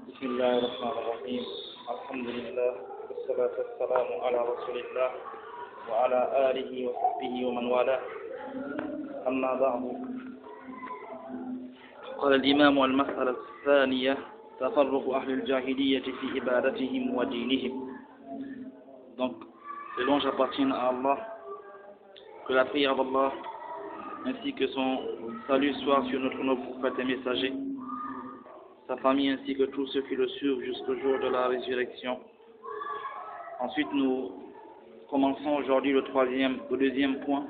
بسم الله الرحمن الرحيم الحمد لله والصلاة والسلام على رسول الله وعلى آله وصحبه ومن والاه أما بعد قال الإمام المسألة الثانية تفرق أهل الجاهلية في عبادتهم ودينهم. Donc les louanges appartiennent à Allah, que la prière d'Allah ainsi que son salut soit sur notre noble prophète et messager, sa famille ainsi que tous ceux qui le suivent jusqu'au jour de la résurrection. Ensuite, nous commençons aujourd'hui le deuxième point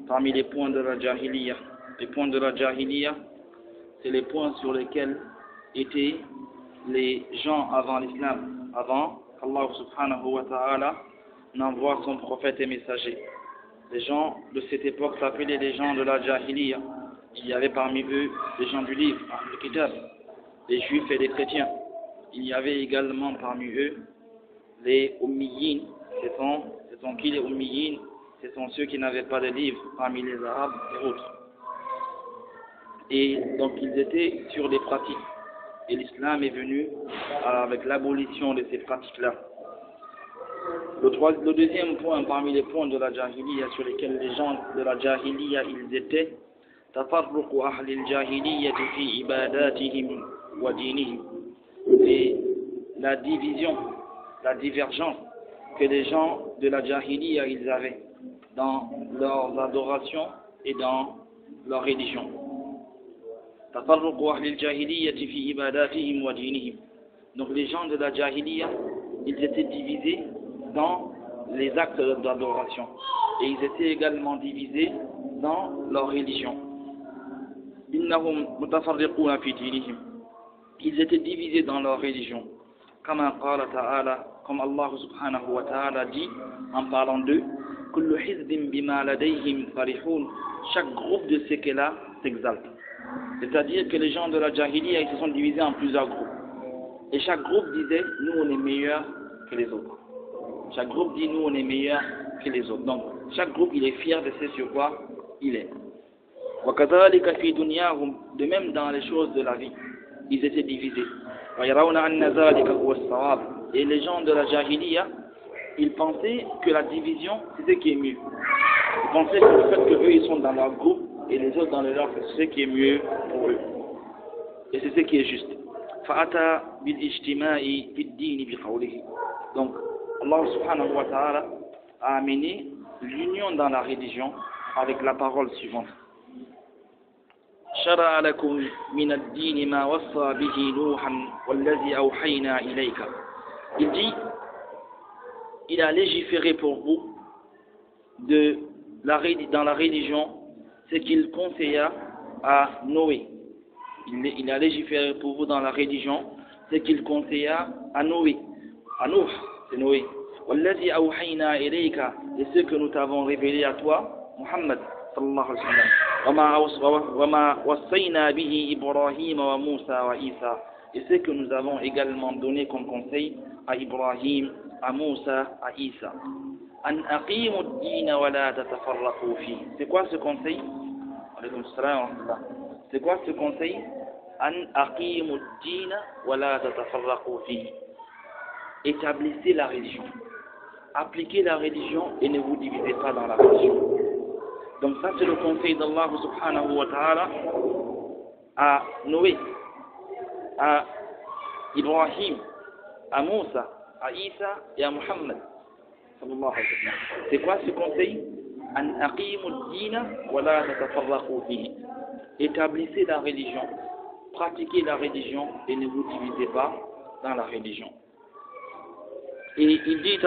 parmi les points de la Jahiliya. Les points de la Jahiliya, c'est les points sur lesquels étaient les gens avant l'islam, avant qu'Allah subhanahu wa ta'ala n'envoie son prophète et messager. Les gens de cette époque s'appelaient les gens de la Jahiliya. Il y avait parmi eux les gens du livre, le Kitab, les juifs et les chrétiens. Il y avait également parmi eux les Ummiyin. Ce sont qui les Ummiyin? Ce sont ceux qui n'avaient pas de livre parmi les Arabes et autres. Et donc ils étaient sur des pratiques. Et l'islam est venu avec l'abolition de ces pratiques-là. Le deuxième point parmi les points de la Jahiliya sur lesquels les gens de la Jahiliya ils étaient, tafarruqu ahli al-jahiliyyah fi ibadatihim wa dinihim. Et la divergence que les gens de la Jahiliya ils avaient dans leurs adorations et dans leur religion. Tafarruqu ahli al-jahiliyyah fi ibadatihim wa dinihim. Donc les gens de la Jahiliya ils étaient divisés dans les actes d'adoration et ils étaient également divisés dans leur religion. Innahum mutafarriquna fi dinihim. Ils étaient divisés dans leur religion. Kama qala ta'ala, comme Allah subhanahu wa ta'ala dit en parlant d'eux, kullu hizbin bima ladayhim farihun. Chaque groupe de ce qu'est-là s'exalte. C'est-à-dire que les gens de la Jahiliya ils se sont divisés en plusieurs groupes. Et chaque groupe disait nous on est meilleurs que les autres. Chaque groupe dit nous on est meilleurs que les autres. Donc chaque groupe il est fier de ce sur quoi il est. De même dans les choses de la vie, ils étaient divisés. Et les gens de la Jahiliya, ils pensaient que la division c'est ce qui est mieux. Ils pensaient que le fait qu'eux ils sont dans leur groupe et les autres dans le leur, c'est ce qui est mieux pour eux. Et c'est ce qui est juste. Donc Allah subhanahu wa ta'ala a amené l'union dans la religion avec la parole suivante. شرع لكم من الدين ما وصى به نوحا والذي أوحينا إليك. Il dit, il a légiféré pour vous dans la religion ce qu'il conseilla à Noé. Il a légiféré pour vous dans la religion ce qu'il conseilla à Noé. À Nuh, c'est Noé. والذي أوحينا إليك, et ce que nous t'avons révélé à toi, Muhammad sallallahu alayhi wa sallam. وما وصينا به إبراهيم وموسى وعيسى, et ce que nous avons également donné comme conseil à Ibrahim, à Moussa, à Isa. أن أقيموا الدين ولا تتفرقوا فيه. C'est quoi ce conseil? Alaykoum salam wa rahmatullah. C'est quoi ce conseil? أن أقيموا الدين ولا تتفرقوا فيه. Établissez la religion. Appliquez la religion et ne vous divisez pas dans la religion. Donc ça c'est le conseil d'Allah subhanahu wa ta'ala à Noé, à Ibrahim, à Moussa, à Isa et à Muhammad. C'est quoi ce conseil? An aqimu ad-dina wa la tatafarraqu fihi. Établissez la religion, pratiquez la religion et ne vous divisez pas dans la religion. Et il dit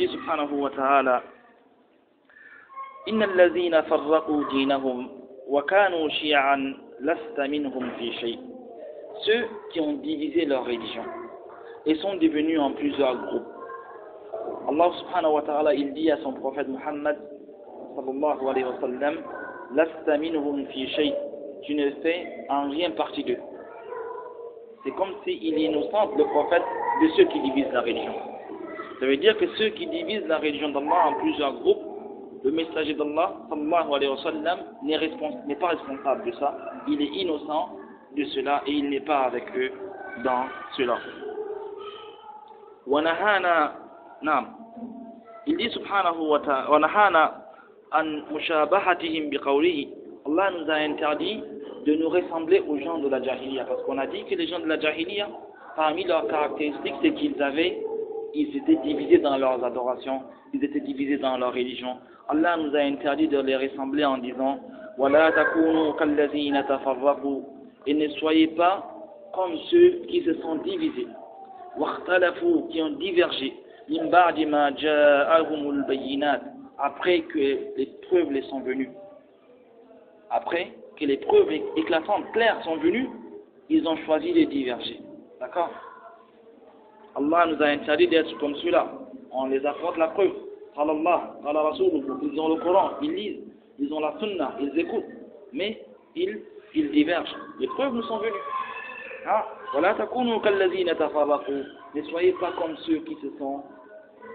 subhanahu wa ta'ala, Inna allazina farraqu dinahum wa kanu shi'an lasta minhum fi shay. Ceux qui ont divisé leur religion et sont devenus en plusieurs groupes. Allah subhanahu wa ta'ala il dit à son prophète Muhammad sallallahu alayhi wa sallam, lasta minhum fi shay. Tu ne fais en rien partie d'eux. C'est comme s'il innocente le prophète de ceux qui divisent la religion. Ça veut dire que ceux qui divisent la religion d'Allah en plusieurs groupes, le messager d'Allah sallallahu alayhi wa sallam n'est pas responsable de ça. Il est innocent de cela et il n'est pas avec eux dans cela. وَنَهَانَا نعم. Il dit subhanahu wa ta'ala وَنَهَانَا عَنْ مُشَابَهَتِهِمْ بِقَوْلِهِ. Allah nous a interdit de nous ressembler aux gens de la Jahiliya, parce qu'on a dit que les gens de la Jahiliya, parmi leurs caractéristiques, c'est ils étaient divisés dans leurs adorations, ils étaient divisés dans leur religion. Allah nous a interdit de les ressembler en disant وَلَا تَكُونُوا كَالَّذِينَ تَفَرَّقُوا. Et ne soyez pas comme ceux qui se sont divisés, وَاخْتَلَفُوا, qui ont divergé, مِنْ بَعْدِ مَا جَاءَهُمُ الْبَيِّنَاتِ, après que les preuves les sont venues. Après que les preuves éclatantes, claires sont venues, ils ont choisi de diverger. D'accord? Allah nous a interdit d'être comme ceux-là. On les apporte la preuve. Allah, Allah Rasoul, ils ont le Coran, ils lisent, ils ont la Sunna, ils écoutent, mais ils divergent. Les preuves nous sont venues. وَلَا تَكُونُوا كَالَّذِينَ تَفَرَّقُوا. Ne soyez pas comme ceux qui se sont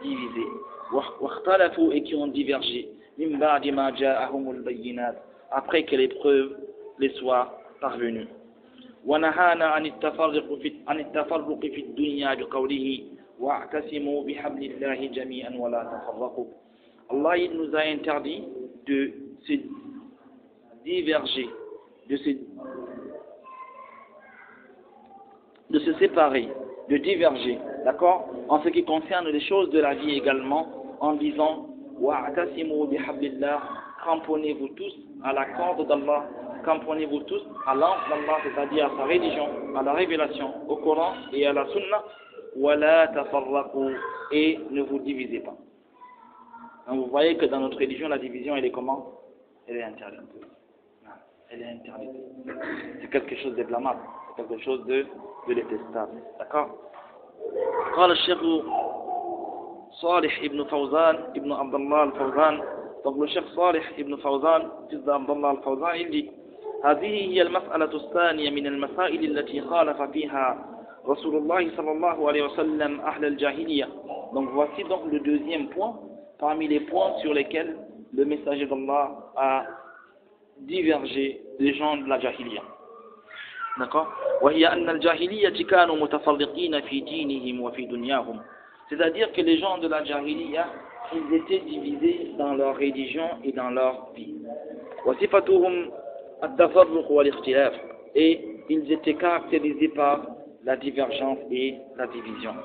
divisés. وَاخْتَلَفُوا, et qui ont divergé. مِنْ بَعْدِ مَا جَاءَهُمُ الْبَيِّنَاتِ, après que les preuves les soient parvenues. وَنَهَانَا عَنِ التَّفَرُّقِ فِي الدُّنْيَا بِقَوْلِهِ وَاعْتَصِمُوا بِحَبْلِ اللَّهِ جَمِيعًا وَلَا تَفَرَّقُوا. Allah, il nous a interdit de se diverger, de se séparer, de diverger, d'accord, en ce qui concerne les choses de la vie également, en disant وَاعْتَصِمُوا بِحَبْلِ اللَّهِ, cramponnez-vous tous à la corde d'Allah, cramponnez-vous tous à l'ange d'Allah, c'est-à-dire à sa religion, à la révélation, au Coran et à la Sunna, وَلَا تَفَرَّقُوا, et ne vous divisez pas. Donc vous voyez que dans notre religion, la division, elle est comment? Elle est interdite. Elle est interdite. C'est quelque chose de blâmable, c'est quelque chose de détestable. D'accord? قال الشيخ صالح ابن فوزان ابن عبد الله الفوزان. Donc le chef Salih ibn Fawzan, fils d'Abdallah al-Fawzan, il dit هذه هي المسألة الثانية من المسائل التي خالف فيها رسول الله صلى الله عليه وسلم أهل الجاهلية. Donc voici donc le deuxième point parmi les points sur lesquels le messager d'Allah a divergé les gens de la Jahiliya. D'accord? وهي أن الجاهلية كانوا متفرقين في دينهم وفي دنياهم. C'est-à-dire que les gens de la Jahiliya, ils étaient divisés dans leur religion et dans leur vie. وصفتهم التفرق والاختلاف. Et ils étaient caractérisés par la divergence et la division.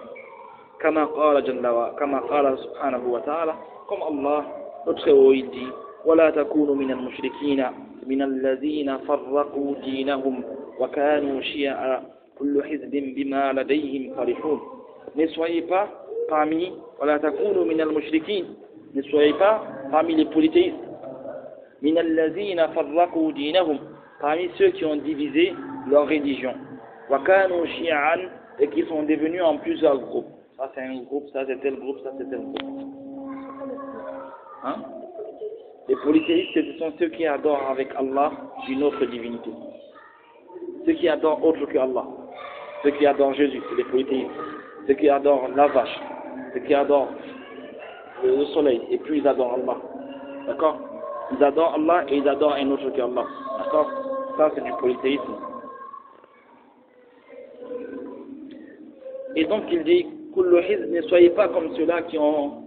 كما قال سبحانه وتعالى, comme Allah, notre haut, il dit ولا تكونوا من المشركين من الذين فرقوا دينهم وكانوا شيعا كل حزب بما لديهم فرحون. Ne soyez pas parmi ولا تكونوا من المشركين, ne soyez pas parmi les polythéistes, من الذين فرقوا دينهم, parmi ceux qui ont divisé leur religion, وكانوا شيعا, et qui sont devenus en plusieurs groupes. Ça c'est un groupe, ça c'est tel groupe, ça c'est tel groupe. Hein? Les polythéistes, ce sont ceux qui adorent avec Allah une autre divinité. Ceux qui adorent autre que Allah. Ceux qui adorent Jésus, c'est les polythéistes. Ceux qui adorent la vache. Ceux qui adorent le soleil. Et puis ils adorent Allah. D'accord? Ils adorent Allah et ils adorent un autre que Allah. D'accord? Ça c'est du polythéisme. Et donc il dit, ne soyez pas comme ceux-là qui ont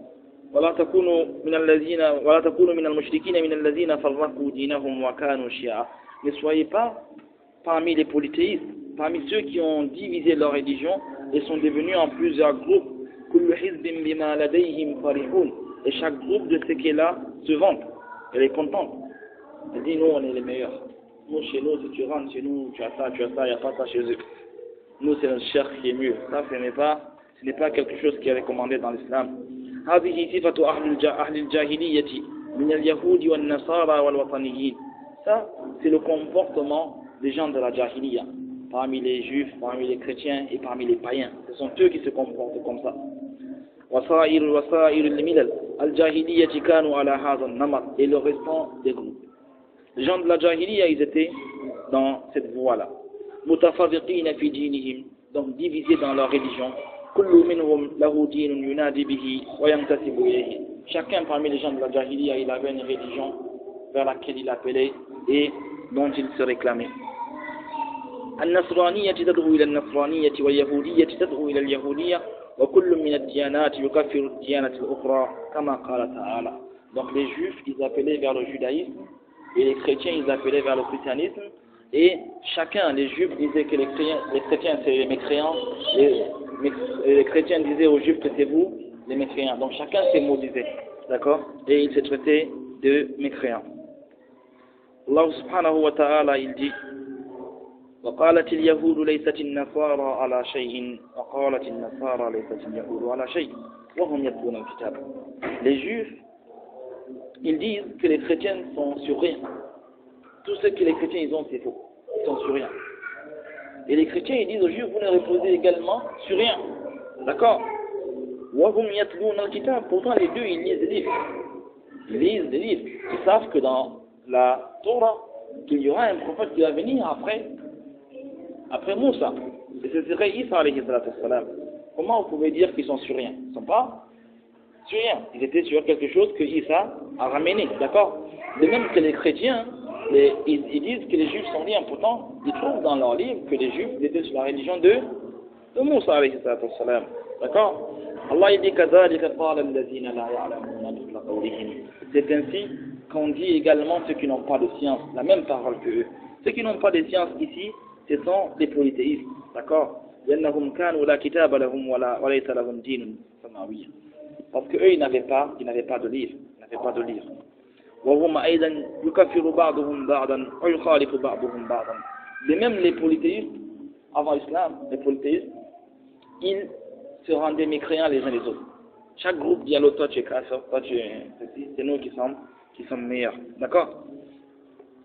ولا تكونوا من المشركين من الذين فرقوا دينهم وكانوا شيعا. Ne soyez pas parmi les polythéistes, parmi ceux qui ont divisé leur religion et sont devenus en plusieurs groupes. كل حزب بما لديهم فرحون. Et chaque groupe de ce qui est là se vante. Elle est contente. Elle dit, nous on est les meilleurs. Nous chez nous, si tu rentres chez nous, tu as ça, il n'y a pas ça chez eux. Nous c'est notre cher qui est mieux. Ça ce n'est pas quelque chose qui est recommandé dans l'islam. هذه صفة أهل الجاهلية من اليهود والنصارى والوطنيين. Ça, c'est le comportement des gens de la Jahiliya, parmi les juifs, parmi les chrétiens et parmi les païens. Ce sont eux qui se comportent comme ça. وسائر الملل الجاهلية كانوا على هذا النمط. Et le restant des groupes. Les gens de la Jahiliya, ils étaient dans cette voie-là. متفرقين في دينهم, donc divisés dans leur religion. Chacun parmi les gens de la Jahiliya, il avait une religion vers laquelle il appelait et dont il se réclamait. النصرانية تدعو إلى النصرانية واليهودية تدعو إلى اليهودية وكل من الديانات يكفر الديانة الأخرى كما قال تعالى. Donc les juifs ils appelaient vers le judaïsme et les chrétiens ils appelaient vers le christianisme et chacun, les juifs disaient que les chrétiens c'est les mécréants et les chrétiens disaient aux juifs que c'est vous les mécréants. Donc chacun ses mots disait, d'accord, et ils se traitaient de mécréants. Allah subhanahu wa ta'ala il dit وقالت اليهود ليست النصارى على شيء وقالت النصارى ليست اليهود على شيء وهم يتلون الكتاب. Les juifs ils disent que les chrétiens sont sur rien. Tout ce que les chrétiens ils ont c'est faux. Ils sont sur rien. Et les chrétiens ils disent aux juifs vous ne reposez également sur rien. D'accord? وهم يتلون الكتاب. Pourtant les deux ils lisent des livres. Ils lisent des livres. Ils savent que dans la Torah qu'il y aura un prophète qui va venir après Moussa. Et ce serait Isa alayhi salatu wassalam. Comment vous pouvez dire qu'ils sont sur rien? Ils ne sont pas sur rien. Ils étaient sur quelque chose que Isa a ramené. D'accord? De même que les chrétiens, ils disent que les juifs sont rien. Pourtant, ils trouvent dans leur livre que les juifs étaient sur la religion de Moussa alayhi salatu wassalam. D'accord? Allah il dit كَذَلِكَ قَالَ الَّذِينَ لَا يَعْلَمُونَ مِثْلَ قَوْلِهِمْ. C'est ainsi qu'on dit également ceux qui n'ont pas de science, la même parole que eux. Ceux qui n'ont pas de science ici, ce sont les polythéistes, d'accord? لأنهم كانوا لا كتاب لهم وليس لهم دين سماوي. Parce que eux ils n'avaient pas de livre, وهم أيضا يكفر بعضهم بعضا ويخالف بعضهم بعضا. De même les polythéistes avant l'islam, les polythéistes, ils se rendaient mécréants les uns les autres. Chaque groupe dit à l'autre toi tu es kafir, toi tu es ceci, c'est nous qui sommes meilleurs, d'accord?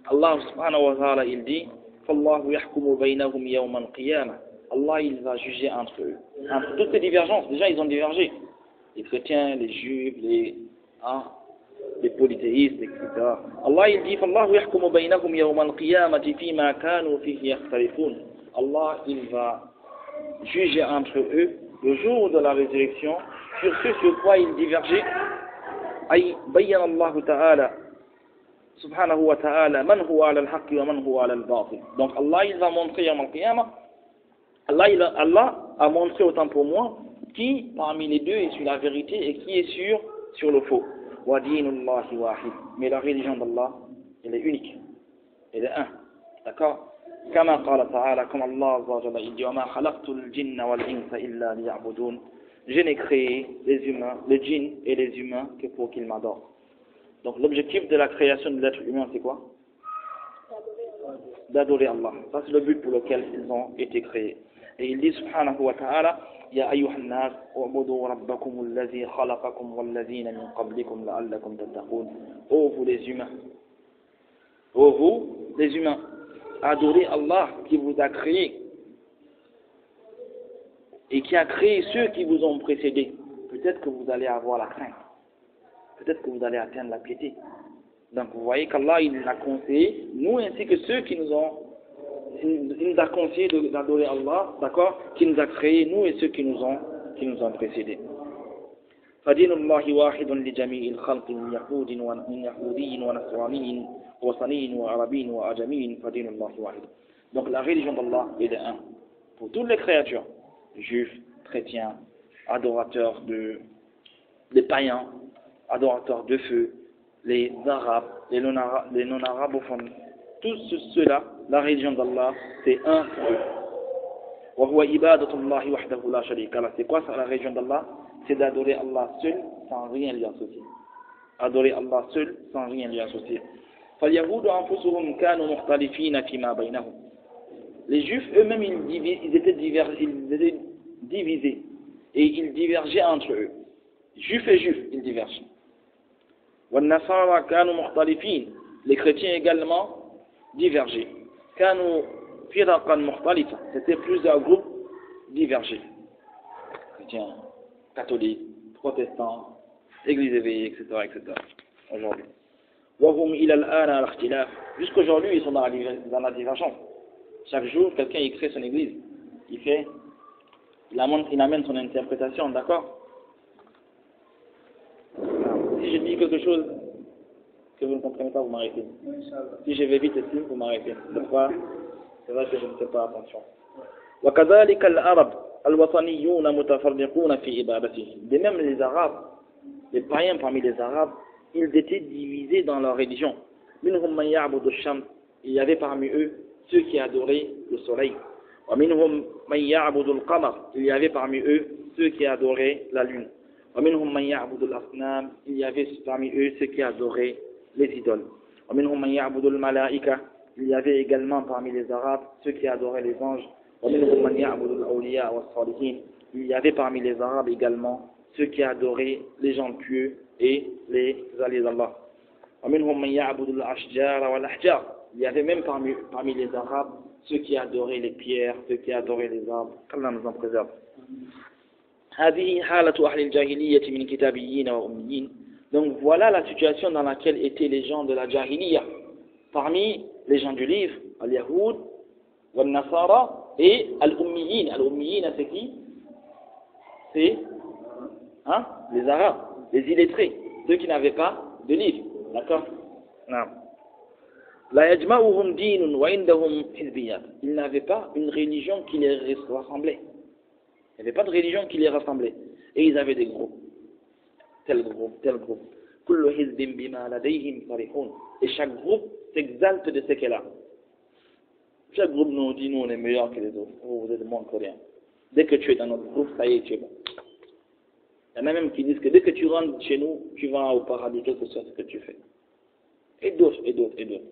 Allah subhanahu wa ta'ala il dit فالله يحكم بينهم يوم القيامة. Allah il va juger entre eux. Entre toutes ces divergences, déjà ils ont divergé. Les chrétiens, les juifs, les polythéistes, etc. Allah il dit فالله يحكم بينهم يوم القيامة فيما كانوا فيه يختلفون. Allah il va juger entre eux le jour de la résurrection sur ce sur quoi ils divergeaient. أي بين الله تعالى subhanahu wa ta'ala man huwa ala al-haqq wa man huwa ala al-batil. Donc Allah il va montrer yawm al-qiyamah, Allah a montré autant pour moi qui parmi les deux est sur la vérité et qui est sur le faux. Wa dinullahi wahid. Mais la religion d'Allah elle est unique, elle est un, d'accord? Kama qala ta'ala, comme Allah azza wa jalla il dit wa ma khalaqtul jinna wal insa illa liya'budun. Je n'ai créé les humains, le djinn et les humains que pour qu'ils m'adorent. Donc l'objectif de la création de l'être humain c'est quoi? D'adorer Allah. Ça c'est le but pour lequel ils ont été créés. Et il dit subhanahu wa ta'ala Ya ayyuhan nas u'budu rabbakum alladhi khalaqakum walladhina min qablikum la'allakum tattaqun. Ô vous les humains, adorez Allah qui vous a créé et qui a créé ceux qui vous ont précédés. Peut-être que vous allez avoir la crainte. Peut-être que vous allez atteindre la piété. Donc vous voyez qu'Allah il nous a conseillé, nous ainsi que ceux qui nous a conseillé d'adorer Allah, d'accord, qui nous a créés, nous et ceux qui nous ont précédés. فدين الله واحد لجميع الخلق من يهودي ونصراني ووثني وعربي وأجمي فدين الله واحد. Donc la religion d'Allah est un pour toutes les créatures, juifs, chrétiens, adorateurs des païens, adorateurs de feu, les arabes, les non-arabophones, tous ceux-là, la religion d'Allah, c'est un pour eux. وهو عبادة الله وحده لا شريك له. C'est quoi ça la religion d'Allah? C'est d'adorer Allah seul sans rien lui associer. Adorer Allah seul sans rien lui associer. فاليهود أنفسهم كانوا مختلفين فيما بينهم. Les juifs eux-mêmes ils étaient divisés et ils divergeaient entre eux. Juifs et juifs ils divergent. والنصارى كانوا مختلفين. Les chrétiens également divergés. كانوا فرقا مختلفة. C'était plusieurs groupes divergés. Chrétiens, catholiques, protestants, église éveillée, etc. Aujourd'hui. وهم إلى الآن على اختلاف. Jusqu'aujourd'hui ils sont dans la divergence. Chaque jour quelqu'un il crée son église. Il amène son interprétation, d'accord? Si je dis quelque chose que vous ne comprenez pas, vous m'arrêtez. Si je vais vite ici, vous m'arrêtez. Pourquoi? C'est vrai que je ne fais pas attention. وكذلك العرب الوطنيون متفرقون في عبادتهم. De même les Arabes, les païens parmi les Arabes, ils étaient divisés dans leur religion. منهم من يعبد الشمس. Il y avait parmi eux ceux qui adoraient le soleil. ومنهم من يعبد القمر. Il y avait parmi eux ceux qui adoraient la lune. ومنهم من يعبد الأصنام. Il y avait parmi eux ceux qui adoraient les idoles. ومنهم من يعبد الملائكة. Il y avait également parmi les Arabes ceux qui adoraient les anges. ومنهم من يعبد الأولياء والصالحين. Il y avait parmi les Arabes également ceux qui adoraient les gens pieux et les alliés d'Allah. ومنهم من يعبد الأشجار والأحجار. Il y avait même parmi les Arabes ceux qui adoraient les pierres, ceux qui adoraient les arbres. qu'Allah nous en préserve. هذه حالة أهل الجاهلية من كتابيين وأميين. Donc voilà la situation dans laquelle étaient les gens de la Jahiliya. Parmi les gens du livre, al-Yahoud, wal-Nasara et al-Ummiyin. Al-Ummiyin, c'est qui? C'est les Arabes, les illettrés, ceux qui n'avaient pas de livre. D'accord? Non. La yajma'uhum dinun wa indahum hizbiyat. Ils n'avaient pas une religion qui les rassemblait. Il n'y avait pas de religion qui les rassemblait. Et ils avaient des groupes. Tel groupe, tel groupe. Kullu hizbin bima ladayhim farihun. Et chaque groupe s'exalte de ce qu'elle a. Chaque groupe nous dit, nous on est meilleurs que les autres. Oh, vous êtes moins coréens. Dès que tu es dans notre groupe, ça y est, tu es bon. Il y en a même qui disent que dès que tu rentres chez nous, tu vas au paradis, quel que soit ce que tu fais. Et d'autres, et d'autres, et d'autres.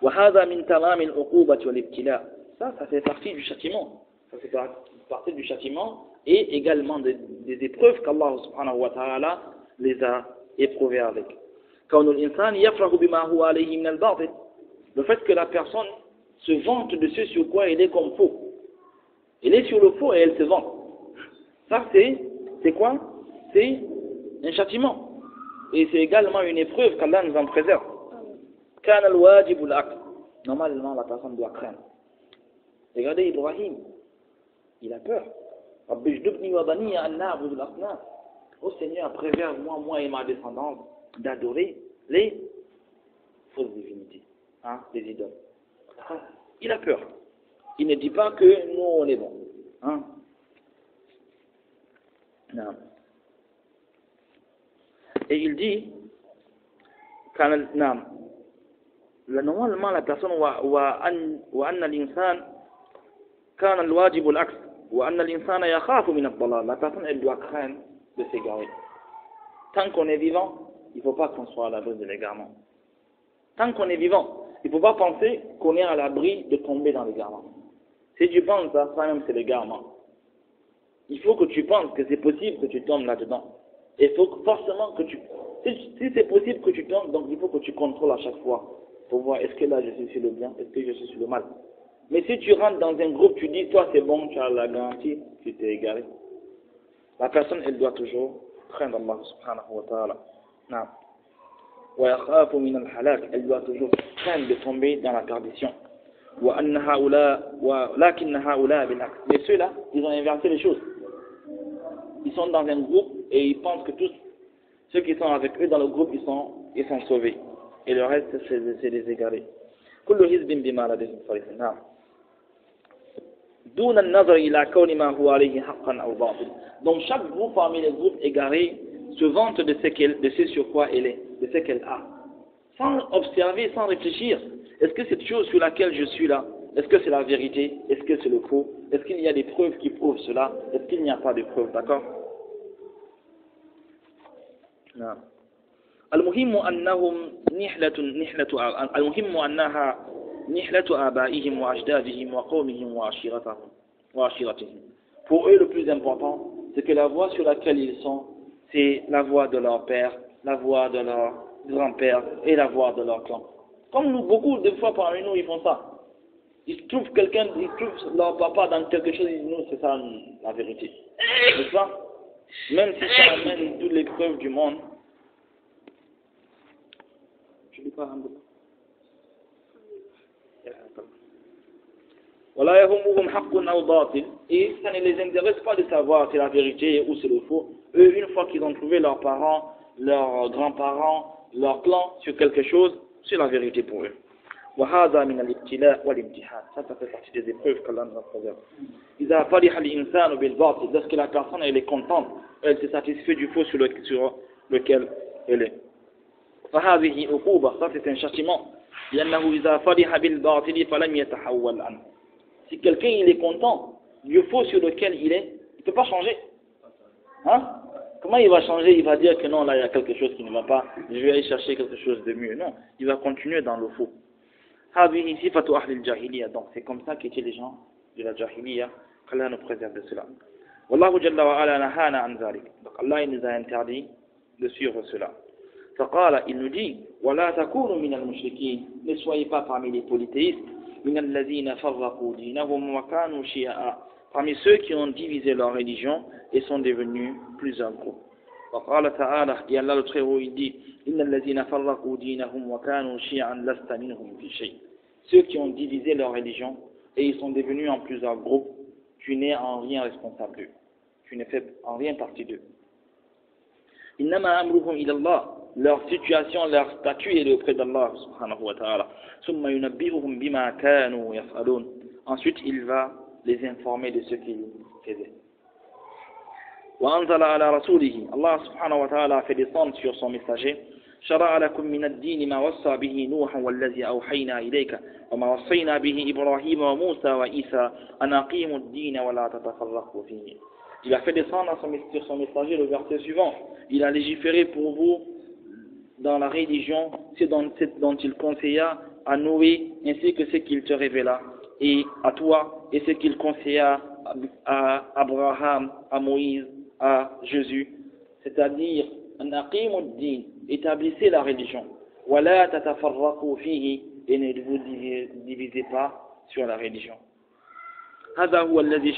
وهذا من تمام العقوبة والابتلاء. Ça fait partie du châtiment. Ça fait partie du châtiment et également des épreuves qu'Allah subhanahu wa ta'ala les a éprouvées avec. كون الإنسان يفرح بما هو عليه من الباطل. Le fait que la personne se vante de ce sur quoi elle est comme faux. Elle est sur le faux et elle se vante. Ça c'est quoi? C'est un châtiment. Et c'est également une épreuve qu'Allah nous en préserve. كان الواجب العقل. Normalement la personne doit craindre. Regardez Ibrahim, il a peur. رب اجنبني وبني أن نعبد الأصنام. Oh Seigneur, préserve-moi, moi et ma descendance, d'adorer les fausses divinités, les idoles. Il a peur. Il ne dit pas que nous on est bon. Non. Et il dit, normalement la personne وأن الإنسان كان الواجب العكس وأن الإنسان يخاف من الضلال. La personne elle doit craindre de s'égarer. Tant qu'on est vivant, il ne faut pas qu'on soit à l'abri de l'égarement. Tant qu'on est vivant, il ne faut pas penser qu'on est à l'abri de tomber dans l'égarement. Si tu penses à ça même c'est l'égarement. Il faut que tu penses que c'est possible que tu tombes là-dedans. Et il faut forcément que si c'est possible que tu tombes, donc il faut que tu contrôles à chaque fois pour voir est-ce que là je suis sur le bien, est-ce que je suis sur le mal. Mais si tu rentres dans un groupe, tu dis toi c'est bon, tu as la garantie, tu t'es égaré. La personne elle doit toujours craindre Allah subhanahu wa ta'ala. Non. ويخاف من الحلاك. Elle doit toujours craindre de tomber dans la perdition. وأن هؤلاء ولكن هؤلاء بالعكس. Mais ceux-là, ils ont inversé les choses. Ils sont dans un groupe et ils pensent que tous ceux qui sont avec eux dans le groupe, ils sont sauvés. Et le reste, c'est des égarés. كل حزب بما لديهم فرحون. نعم. دون النظر إلى كون ما هو عليه حقا أو باطل. Donc chaque groupe parmi les groupes égarés se vante de ce sur quoi elle est, de ce qu'elle a. Sans observer, sans réfléchir. Est-ce que cette chose sur laquelle je suis là, est-ce que c'est la vérité? Est-ce que c'est le faux? Est-ce qu'il y a des preuves qui prouvent cela? Est-ce qu'il n'y a pas de preuves? D'accord? Non. المهم أنها نحلة آبائهم وأجدادهم وقومهم وعشيرتهم. Pour eux, le plus important, c'est que la voie sur laquelle ils sont, c'est la voie de leur père, la voie de leur grand-père et la voie de leur clan. Comme nous, beaucoup de fois parmi nous, ils font ça. Ils trouvent leur papa dans quelque chose, ils disent nous, c'est ça la vérité. N'est-ce pas? Même si ça amène toutes les preuves du monde. Je dis pas un peu. Et ça ne les intéresse pas de savoir si c'est la vérité ou c'est le faux. Eux, une fois qu'ils ont trouvé leurs parents, leurs grands-parents, leur clan sur quelque chose, C'est la vérité pour eux. وهذا من الابتلاء والامتحان. Ça fait partie des épreuves qu'Allah nous a préservées. إذا فرح الإنسان بالباطل, lorsque la personne elle est contente, elle se satisfait du faux sur lequel elle est. فهذه عقوبة, ça c'est un châtiment. لأنه إذا فرح بالباطل فلم يتحول عنه. Si quelqu'un il est content du faux sur lequel il est, il ne peut pas changer. Hein? Comment il va changer? Il va dire que non, là il y a quelque chose qui ne va pas, je vais aller chercher quelque chose de mieux. Non, il va continuer dans le faux. هذه صفة أهل الجاهلية. Donc c'est comme ça qu'étaient les gens de la jahiliya, qu'Allah nous préserve de cela. والله جل وعلا نهانا عن ذلك. Donc Allah il nous a interdit de suivre cela. فقال, il nous dit, ولا تكونوا من المشركين. Ne soyez pas parmi les polythéistes. من الذين فرقوا دينهم وكانوا شيعا. Parmi ceux qui ont divisé leur religion et sont devenus plusieurs groupes. وقال تعالى, et Allah le Très-Haut il dit, إن الذين فرقوا دينهم وكانوا شيعا لست منهم في شيء. Ceux qui ont divisé leur religion et ils sont devenus en plusieurs groupes, tu n'es en rien responsable d'eux. Tu ne fais en rien partie d'eux. إنما أمرهم إلى الله. Leur situation, leur statut est auprès d'Allah subhanahu wa ta'ala. ثم ينبئهم بما كانوا يفعلون. Ensuite, il va les informer de ce qu'ils faisaient. وأنزل على رسوله. Allah subhanahu wa ta'ala a fait descendre sur son messager. شرع لكم من الدين ما وصى به نوح والذي أوحينا إليك وما وصينا به إبراهيم وموسى وعيسى أن أقيموا الدين ولا تتفرقوا فيه. Il a fait descendre sur son messager le verset suivant. Il a légiféré pour vous dans la religion ce dont il conseilla à Noé ainsi que ce qu'il te révéla, et à toi, et ce qu'il conseilla à Abraham, à Moïse, à Jésus, c'est-à-dire établissez la religion, ولا تتفرقوا فيه, et ne vous divisez pas sur la religion. هذا هو الذي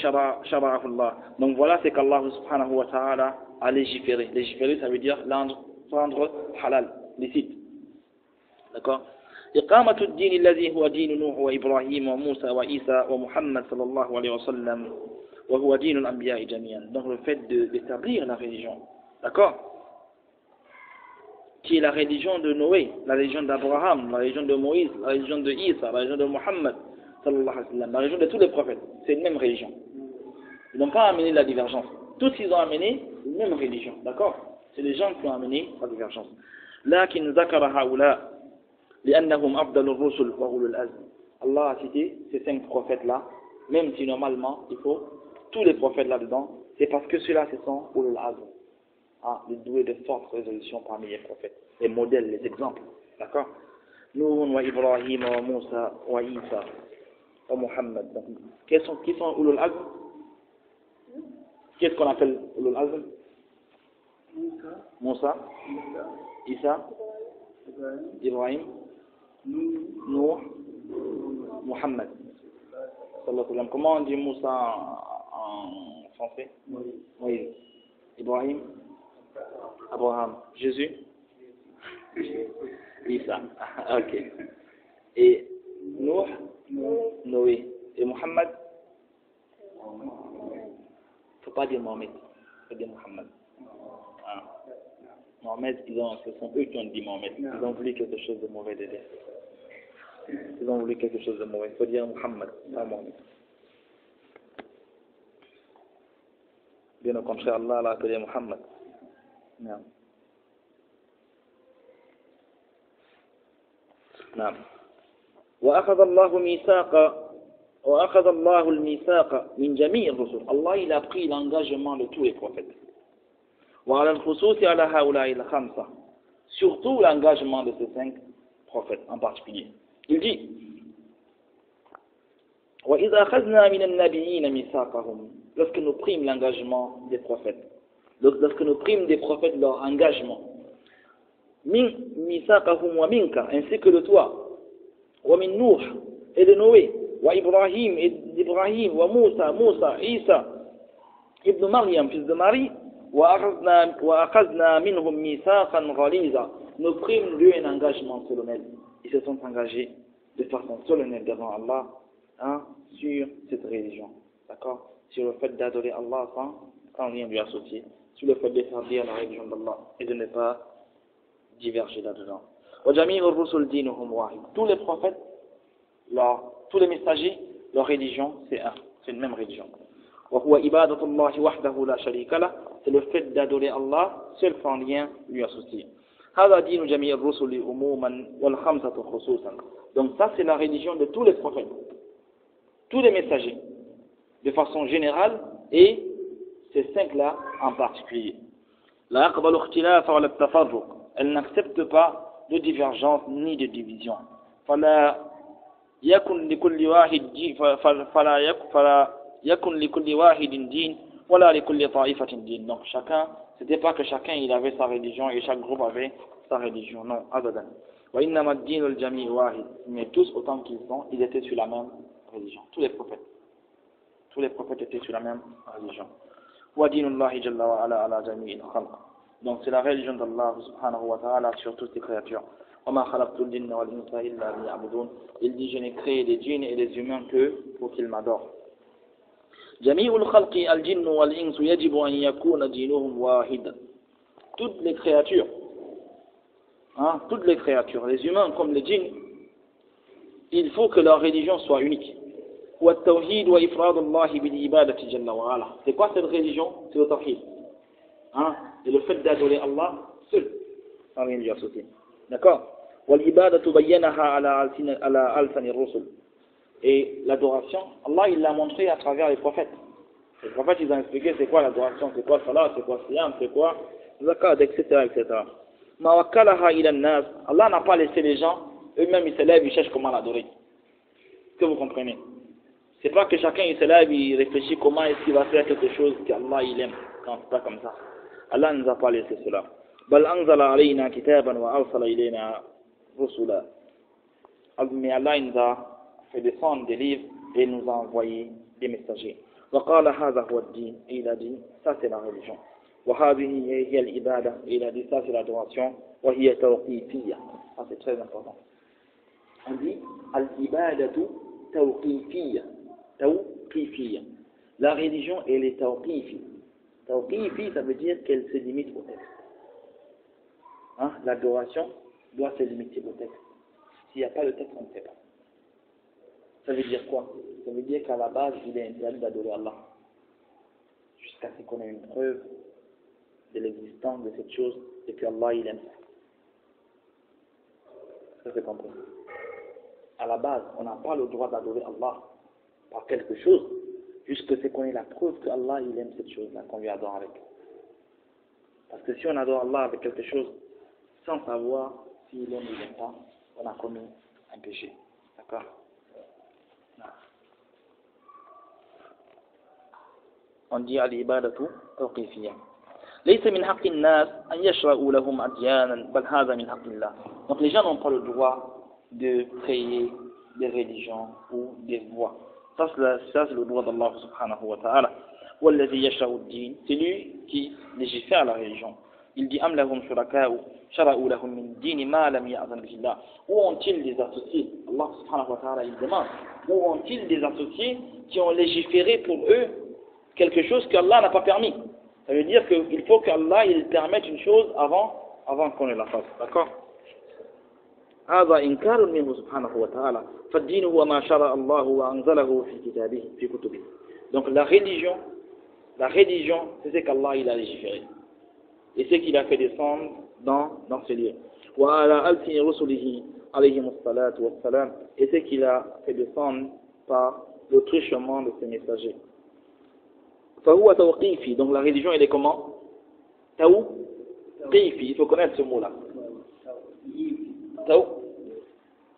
شرعه الله. Donc voilà ce qu'Allah subhanahu wa ta'ala a légiféré. Légiférer, ça veut dire rendre halal, licite. D'accord? إقامة الدين الذي هو دين نوح وإبراهيم وموسى وعيسى ومحمد صلى الله عليه وسلم وهو دين الأنبياء جميعا. Donc le fait d'établir la religion, d'accord, qui est la religion de Noé, la religion d'Abraham, la religion de Moïse, la religion de Isa, la religion de Muhammad sallallahu alayhi wa sallam, la religion de tous les prophètes, c'est une même religion. Ils n'ont pas amené la divergence. Tous ils ont amené une même religion, d'accord? C'est les gens qui ont amené la divergence. لكن ذكر هؤلاء لأنهم أفضل الرسل وأولو العزم. Allah a cité ces 5 prophètes-là, même si normalement il faut tous les prophètes là-dedans, c'est parce que ceux-là ce sont ulul azm, les doués de forte résolution parmi les prophètes, les modèles, les exemples, d'accord? Nuh wa Ibrahim wa Musa wa Isa wa Muhammad. Donc, qui sont ulul azm? Qu'est-ce qu'on appelle ulul azm? Musa, Isa, Ibrahim, Nuh, Muhammad. Comment on dit Moussa en français? Moïse. Ibrahim, Abraham. Jésus, Isa. Ok. Et Nuh, Noé. Et Muhammad? Il ne faut pas dire Mohamed, il faut dire Muhammad. Mohamed, ce sont eux qui ont dit Mohamed. Ils ont voulu quelque chose de mauvais de dire. Ils ont voulu quelque chose de mauvais. Il faut dire Muhammad, pas Mohamed. Bien au contraire, Allah l'a appelé Muhammad. Non. نعم. وأخذ الله الميثاق من جميع الرسل. Allah il a pris l'engagement de tous les prophètes. وعلى الخصوص على هؤلاء الخمسة. Surtout l'engagement de ces 5 prophètes en particulier. Il dit وإذا أخذنا من النبيين ميثاقهم. Lorsque nous prîmes l'engagement des prophètes, lorsque nous prîmes des prophètes leur engagement, min mithaqahum wa minka, ainsi que de toi, wa min Nuh et de Noé, wa Ibrahim et d'Ibrahim, wa Moussa, Isa, ibn Maryam, fils de Marie, wa akhadna minhum mithaqan ghaliza. Nous prîmes d'eux un engagement solennel. Ils se sont engagés de façon solennelle devant Allah sur cette religion, d'accord, sur le fait d'adorer Allah sans rien lui associer, sur le fait d'établir la religion d'Allah et de ne pas diverger là-dedans. وجميع الرسل دينهم واحد. Tous les prophètes, tous les messagers, leur religion c'est une même religion. وهو عبادة الله وحده لا شريك له, c'est le fait d'adorer Allah seul sans rien lui associer. هذا دين جميع الرسل عموما والخمسة خصوصا. Donc ça c'est la religion de tous les prophètes, tous les messagers, de façon générale, et ces 5 là en particulier. لا يقبل اختلاف ولا التفرق. Elle n'accepte pas de divergence ni de division. فلا يكن لكل واحد دين ولا لكل طائفة دين. Donc chacun, c'était pas que chacun il avait sa religion et chaque groupe avait sa religion, non, abadan. وإنما الدين الجميع واحد. Mais tous autant qu'ils sont, ils étaient sur la même religion. Tous les prophètes étaient sur la même religion. ودين الله جل وعلا على جميع الخلق. Donc c'est la religion d'Allah subhanahu wa ta'ala sur toutes les créatures. وما خلقت الجن والإنس إلا ليعبدون. Il dit je n'ai créé les djinns et les humains que pour qu'ils m'adorent. جميع الخلق الجن والإنس يجب أن يكون دينهم واحدا. Toutes les créatures, les humains comme les djinns, il faut que leur religion soit unique. والتوحيد وإفراد الله بالعبادة جل وعلا. C'est quoi cette religion? C'est le tawhid. Et le fait d'adorer Allah seul, sans rien lui associer. D'accord? والعبادة بينها على ألسن الرسل. Et l'adoration, Allah il l'a montré à travers les prophètes. Les prophètes ils ont expliqué c'est quoi l'adoration, c'est quoi salat, c'est quoi siyam, c'est quoi zakat, etc. ما وكلها إلى الناس. Allah n'a pas laissé les gens, eux-mêmes ils se lèvent, ils cherchent comment l'adorer. Est-ce que vous comprenez? C'est pas que chacun il se lève, il réfléchit comment est-ce qu'il va faire quelque chose qu'Allah il aime. Non, c'est pas comme ça. Allah ne nous a pas laissé cela. بل أنزل علينا كتابا وأرسل إلينا رسلا. Mais Allah il nous a fait descendre des livres et nous a envoyé des messagers. وقال هذا هو الدين. Et il a dit ça c'est la religion. وهذه هي العبادة. Et il a dit ça c'est l'adoration. وهي توقيفية. Ça c'est très important. On dit العبادة توقيفية. توقيفية. La religion elle est tawqifi. Tawqifi ça veut dire qu'elle se limite au texte. L'adoration doit se limiter au texte. S'il n'y a pas le texte, on ne fait pas. Ça veut dire quoi? Ça veut dire qu'à la base, il est interdit d'adorer Allah. Jusqu'à ce qu'on ait une preuve de l'existence de cette chose et que Allah il aime ça. Ça c'est compris. À la base, on n'a pas le droit d'adorer Allah par quelque chose jusqu'à ce qu'on ait la preuve que Allah il aime cette chose-là qu'on lui adore avec. Parce que si on adore Allah avec quelque chose sans savoir s'il aime ou il n'aime pas, on a commis un péché. D'accord? On dit al-ibadatu tawqifiyya. ليس من حق الناس أن يشرعوا لهم أديانا بل هذا من حق الله. Donc les gens n'ont pas le droit de créer des religions ou des voies. Ça c'est le droit d'Allah subhanahu wa ta'ala. والذي يشرع الدين, c'est lui qui légifère la religion. Il dit أم لهم شركاء شرعوا لهم من دين ما لم يأذن به الله. Où ont-ils des associés? Allah subhanahu wa ta'ala il demande. Où ont-ils des associés qui ont légiféré pour eux quelque chose qu'Allah n'a pas permis? Ça veut dire qu'il faut qu'Allah il permette une chose avant qu'on ne la fasse. D'accord? هذا إنكار منه سبحانه وتعالى. فالدين هو ما شرع الله وأنزله في كتابه في كتبه. Donc la religion c'est ce qu'Allah il a légiféré et ce qu'il a fait descendre dans ce livre. وعلى ألسن رسله عليهم الصلاة والسلام. Et ce qu'il a fait descendre par le truchement de ses messagers. فهو توقيفي. Donc la religion elle est comment? توقيفي. Il faut connaître ce mot là.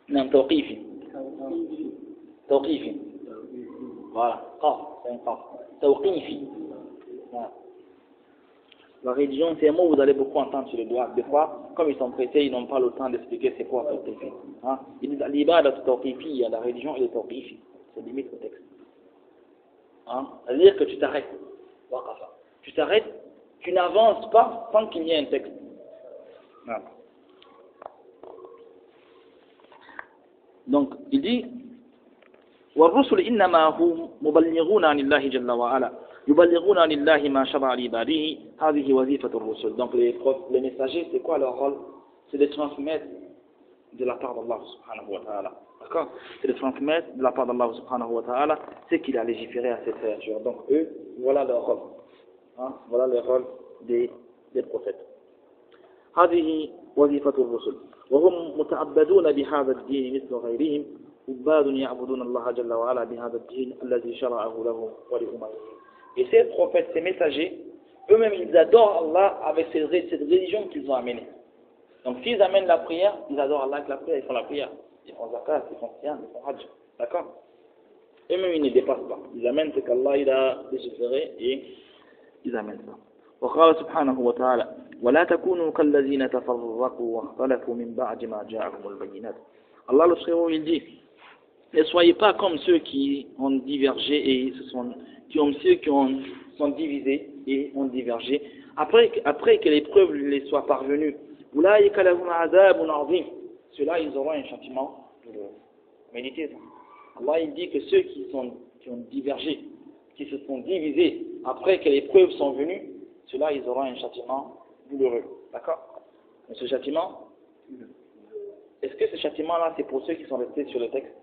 نعم توقيفي. توقيفي. Voilà. قاف. C'est un قاف. توقيفي. La religion c'est un mot que vous allez beaucoup entendre sur les doigts. Des fois, comme ils sont pressés, ils n'ont pas le temps d'expliquer c'est quoi توقيفي. Il dit l'ibada توقيفية. La religion elle est توقيفي. C'est limite au texte. C'est-à-dire que tu t'arrêtes. Tu t'arrêtes, tu n'avances pas sans qu'il y ait un texte. Non. Donc, il dit والرسل إنما هم مبلغون عن الله جل وعلا يبلغون عن الله ما شرع لعباده هذه وظيفة الرسل. Donc les messagers c'est quoi leur rôle? C'est de transmettre de la part d'Allah subhanahu wa ta'ala. D'accord? C'est de transmettre de la part d'Allah subhanahu wa ta'ala ce qu'il a légiféré à ses créatures. Donc eux, voilà leur rôle. Hein? Voilà le rôle des prophètes. هذه وظيفة الرسل وهم متعبدون بهذا الدين مثل غيرهم عباد يعبدون الله جل وعلا بهذا الدين الذي شرعه لهم ولأممهم. Et ces prophètes, ces messagers, eux-mêmes ils adorent Allah avec cette religion qu'ils ont amenée. Donc s'ils amènent la prière, ils adorent Allah avec la prière, ils font la prière, ils font zakat, ils font siyam, ils font hajj, d'accord? Eux-mêmes ils ne dépassent pas, ils amènent ce qu'Allah il a légiféré et ils amènent ça. وقال سبحانه وتعالى ولا تكونوا كالذين تفرقوا واختلفوا من بعد ما جاءهم البينات. Allah le Très-Haut il dit ne soyez pas comme ceux qui ont divergé et sont divisés et ont divergé après que les preuves les soient parvenues. أولئك لهم عذاب عظيم. Ceux-là ils auront un châtiment douloureux. Méditez ça. Allah il dit que ceux qui ont divergé, qui se sont divisés après que les preuves sont venues, ceux-là, ils auront un châtiment douloureux. D'accord? Mais ce châtiment, est-ce que ce châtiment-là, c'est pour ceux qui sont restés sur le texte?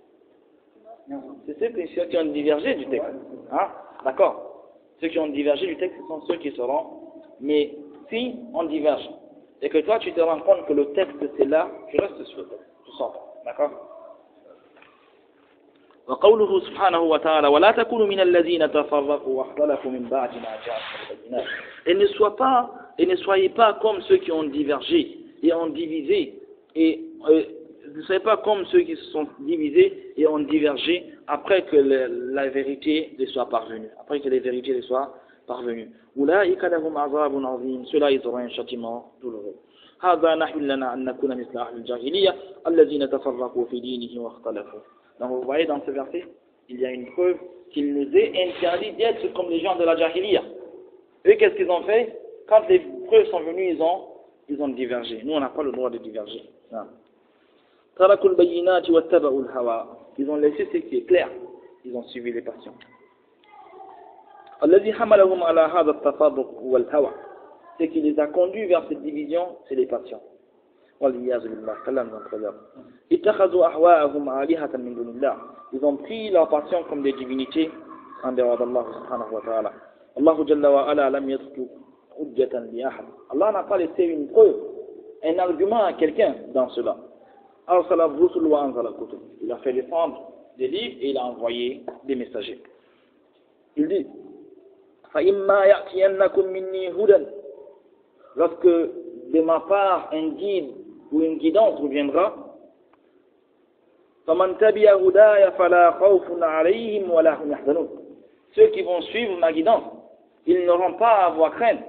C'est ceux qui ont divergé du texte. Hein? D'accord? Ceux qui ont divergé du texte, ce sont ceux qui seront. Mais si on diverge, et que toi, tu te rends compte que le texte, c'est là, tu restes sur le texte. Tu sors. D'accord? وقوله سبحانه وتعالى ولا تكونوا من الذين تفرقوا واختلفوا من بعد ما جاءهم البينات. Et ne soyez pas comme ceux qui ont divergé et ont divisé et ne soyez pas comme ceux qui se sont divisés et ont divergé après que la vérité les soit parvenue, après que les vérités les soient parvenues. أولئك لهم عذاب عظيم. Ceux-là ils auront un châtiment douloureux. هذا نحو لنا أن نكون مثل أهل الجاهلية الذين تفرقوا في دينهم واختلفوا. Donc vous voyez dans ce verset, il y a une preuve qu'il nous est interdit d'être comme les gens de la Jahiliya. Eux, qu'est-ce qu'ils ont fait? Quand les preuves sont venues, ils ont divergé. Nous, on n'a pas le droit de diverger. Ils ont laissé ce qui est clair. Ils ont suivi les passions. Ce qui les a conduits vers cette division, c'est les passions. Ils ont pris leur passion comme des divinités en dehors d'Allah subhanahu wa ta'ala. Allah n'a pas laissé une preuve, un argument à quelqu'un dans cela. Il a fait descendre des livres et il a envoyé des messagers. Il dit lorsque de ma part un guide ou une guidance reviendra, ceux qui vont suivre ma guidance, ils n'auront pas à avoir crainte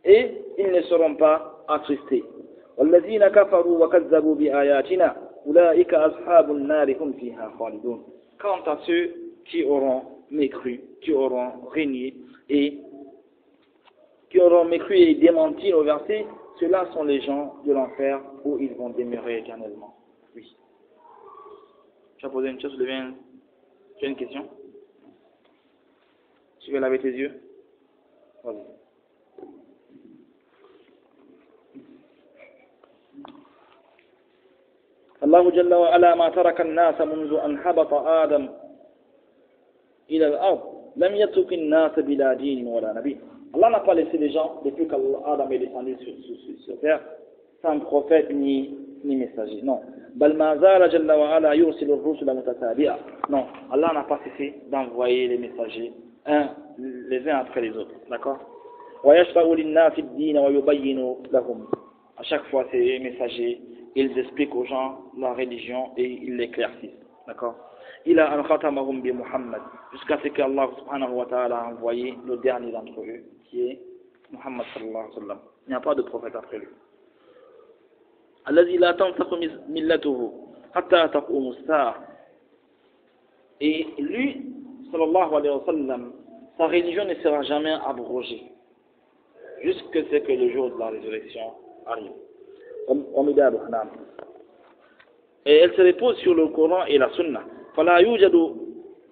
et ils ne seront pas attristés. Quant à ceux qui auront mécru, qui auront régné et qui auront mécru et démenti nos versets, ceux-là sont les gens de l'enfer où ils vont demeurer éternellement. Oui. Tu as posé une chose, tu as une question? Tu veux laver tes yeux? Vas-y. الله جل وعلا ما ترك الناس منذ أن هبط آدم إلى الأرض لم يترك الناس بلا دين ولا نبي. Allah n'a pas laissé les gens depuis qu'Adam est descendu sur terre sans prophète ni messager. Non. بل ما زال جل وعلا يرسل الرسل متتابعة. Non. Allah n'a pas cessé d'envoyer les messagers les uns après les autres. D'accord? ويشرع للناس الدين ويبين لهم. À chaque fois ces messagers ils expliquent aux gens la religion et ils l'éclaircissent. D'accord? Il a al-khatamahum bi Muhammad, jusqu'à ce qu'Allah subhanahu wa ta'ala a envoyé le dernier d'entre eux, qui est Muhammad sallallahu alayhi wa sallam. Il n'y a pas de prophète après lui. Alladhi la tansakhu millatuhu hatta taqumu as-sa'a. Et lui, sallallahu alayhi wa sallam, sa religion ne sera jamais abrogée, jusqu'à ce que le jour de la résurrection arrive. Et elle se repose sur le Coran et la Sunna. فلا يوجد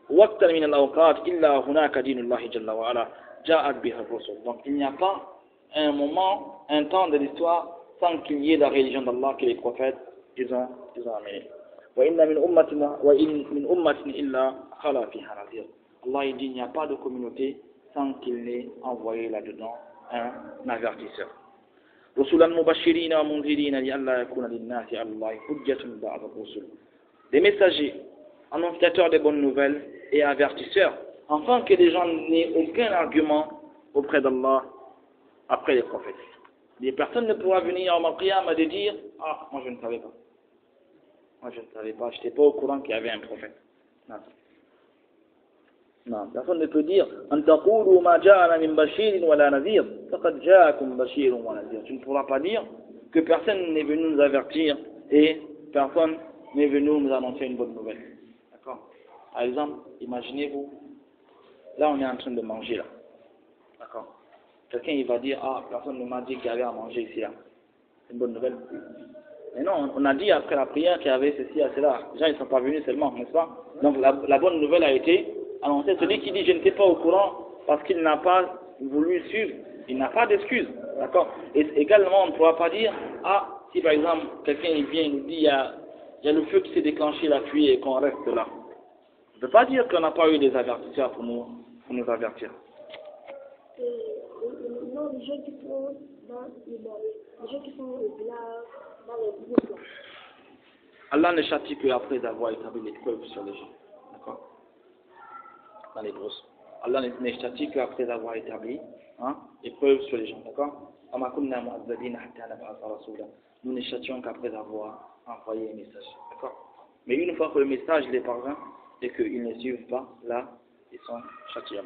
وقت من الأوقات إلا هناك دين الله جل وعلا جاءت به الرسل. Donc il n'y a pas un moment, un temps de l'histoire sans qu'il y ait la religion d'Allah que les prophètes ils ont amené. وَإِنَّ مِنْ أُمَّةٍ إِلَّا خَلَا فِيهَا نَذِيرٌ. Allah il dit il n'y a pas de communauté sans qu'il n'ait envoyé là-dedans un avertisseur. رُسُلًا مُبَشِّرِينَ وَمُنذِرِينَ لِئَلَّا يَكُونَ لِلنَّاسِ عَلَى اللَّهِ حُجَّةٌ بَعْدَ الرُّسُلِ. Des messagers, annonciateurs des bonnes nouvelles et avertisseurs, afin que les gens n'aient aucun argument auprès d'Allah après les prophètes. Les personnes ne pourront venir à Al-Qiyamah et dire ah, moi je ne savais pas. Moi je ne savais pas, je n'étais pas au courant qu'il y avait un prophète. Non. Non, personne ne peut dire tu ne pourras pas dire que personne n'est venu nous avertir et personne n'est venu nous annoncer une bonne nouvelle. D'accord? Par exemple, imaginez-vous, là on est en train de manger là. D'accord? Quelqu'un il va dire ah, personne ne m'a dit qu'il y avait à manger ici là. C'est une bonne nouvelle. Mais non, on a dit après la prière qu'il y avait ceci à cela. Les gens ils ne sont pas venus seulement, n'est-ce pas? Donc la bonne nouvelle a été annoncée. Celui qui dit je n'étais pas au courant parce qu'il n'a pas voulu suivre, il n'a pas d'excuse. D'accord? Et également on ne pourra pas dire ah, si par exemple quelqu'un il vient et nous dit il y a le feu qui s'est déclenché, la pluie et qu'on reste là. On ne peut pas dire qu'on n'a pas eu des avertisseurs pour nous avertir. Non, les gens qui sont dans les gens qui sont là, dans les groupes. Allah ne châtie qu'après avoir établi les preuves sur les gens. D'accord? Dans les grosses. Allah ne châtie qu'après avoir établi les preuves sur les gens. D'accord? Nous ne châtions qu'après avoir envoyé un message. D'accord? Mais une fois que le message les parvient et qu'ils ne suivent pas, là, ils sont châtiés.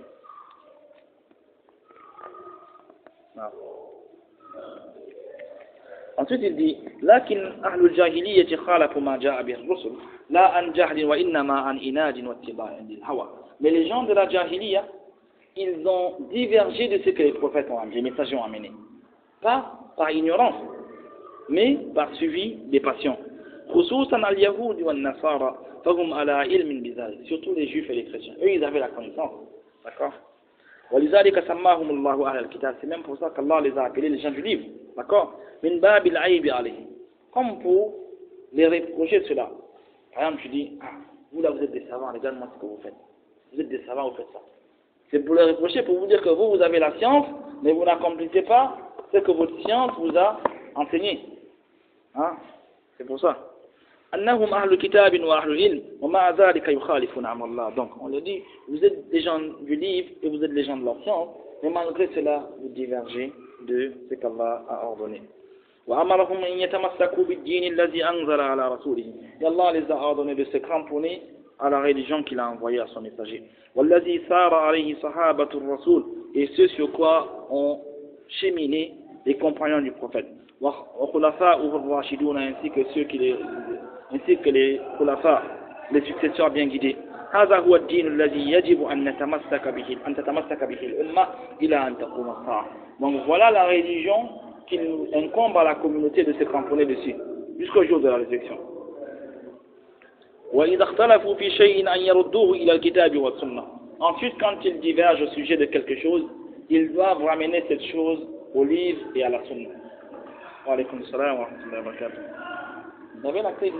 Ensuite il dit لكن أهل الجاهلية خالفوا ما جاء به الرسل لا عن جهل وإنما عن إناد واتباع للهوى. Mais les gens de la Jahiliya, ils ont divergé de ce que les prophètes ont amené, les messagers ont amené. Pas par ignorance, mais par suivi des passions. خصوصا اليهود والنصارى فهم على علم بذلك. Surtout les juifs et les chrétiens. Eux ils avaient la connaissance. D'accord? ولذلك سماهم الله أهل الكتاب. C'est même pour ça qu'Allah les a appelés les gens du livre. D'accord? من باب العيب عليهم. Comme pour les reprocher cela. Par exemple, tu dis, ah, vous là vous êtes des savants, regarde-moi ce que vous faites. Vous êtes des savants, vous faites ça. C'est pour les reprocher, pour vous dire que vous avez la science, mais vous n'accomplissez pas ce que votre science vous a enseigné. Hein? C'est pour ça. أنهم أهل كتاب وأهل علم ومع ذلك يخالفون أمر الله. Donc on le dit, vous êtes des gens du livre et vous êtes des gens de la science, mais malgré cela vous divergez de ce qu'Allah a ordonné. وأمرهم أن يتمسكوا بالدين الذي أنزل على رسوله. Et Allah les a ordonné de se cramponner à la religion qu'il a envoyée à son messager. والذي سار عليه صحابة الرسول. Et ceux sur quoi ont cheminé les compagnons du prophète. وخلفاؤه الراشدون ainsi que les khulafa, les successeurs bien guidés. هذا هو الدين الذي يجب أن تتمسك به الأمة إلى أن تقوم الساعة. Donc voilà la religion qu'il incombe à la communauté de se cramponner dessus jusqu'au jour de la résurrection. وإذا اختلفوا في شيء أن يردوه إلى الكتاب والسنة. Ensuite, quand ils divergent au sujet de quelque chose, ils doivent ramener cette chose au livre et à la sunna. Wa alaykum salam wa rahmatullahi wa barakatuh. Vous avez la clé?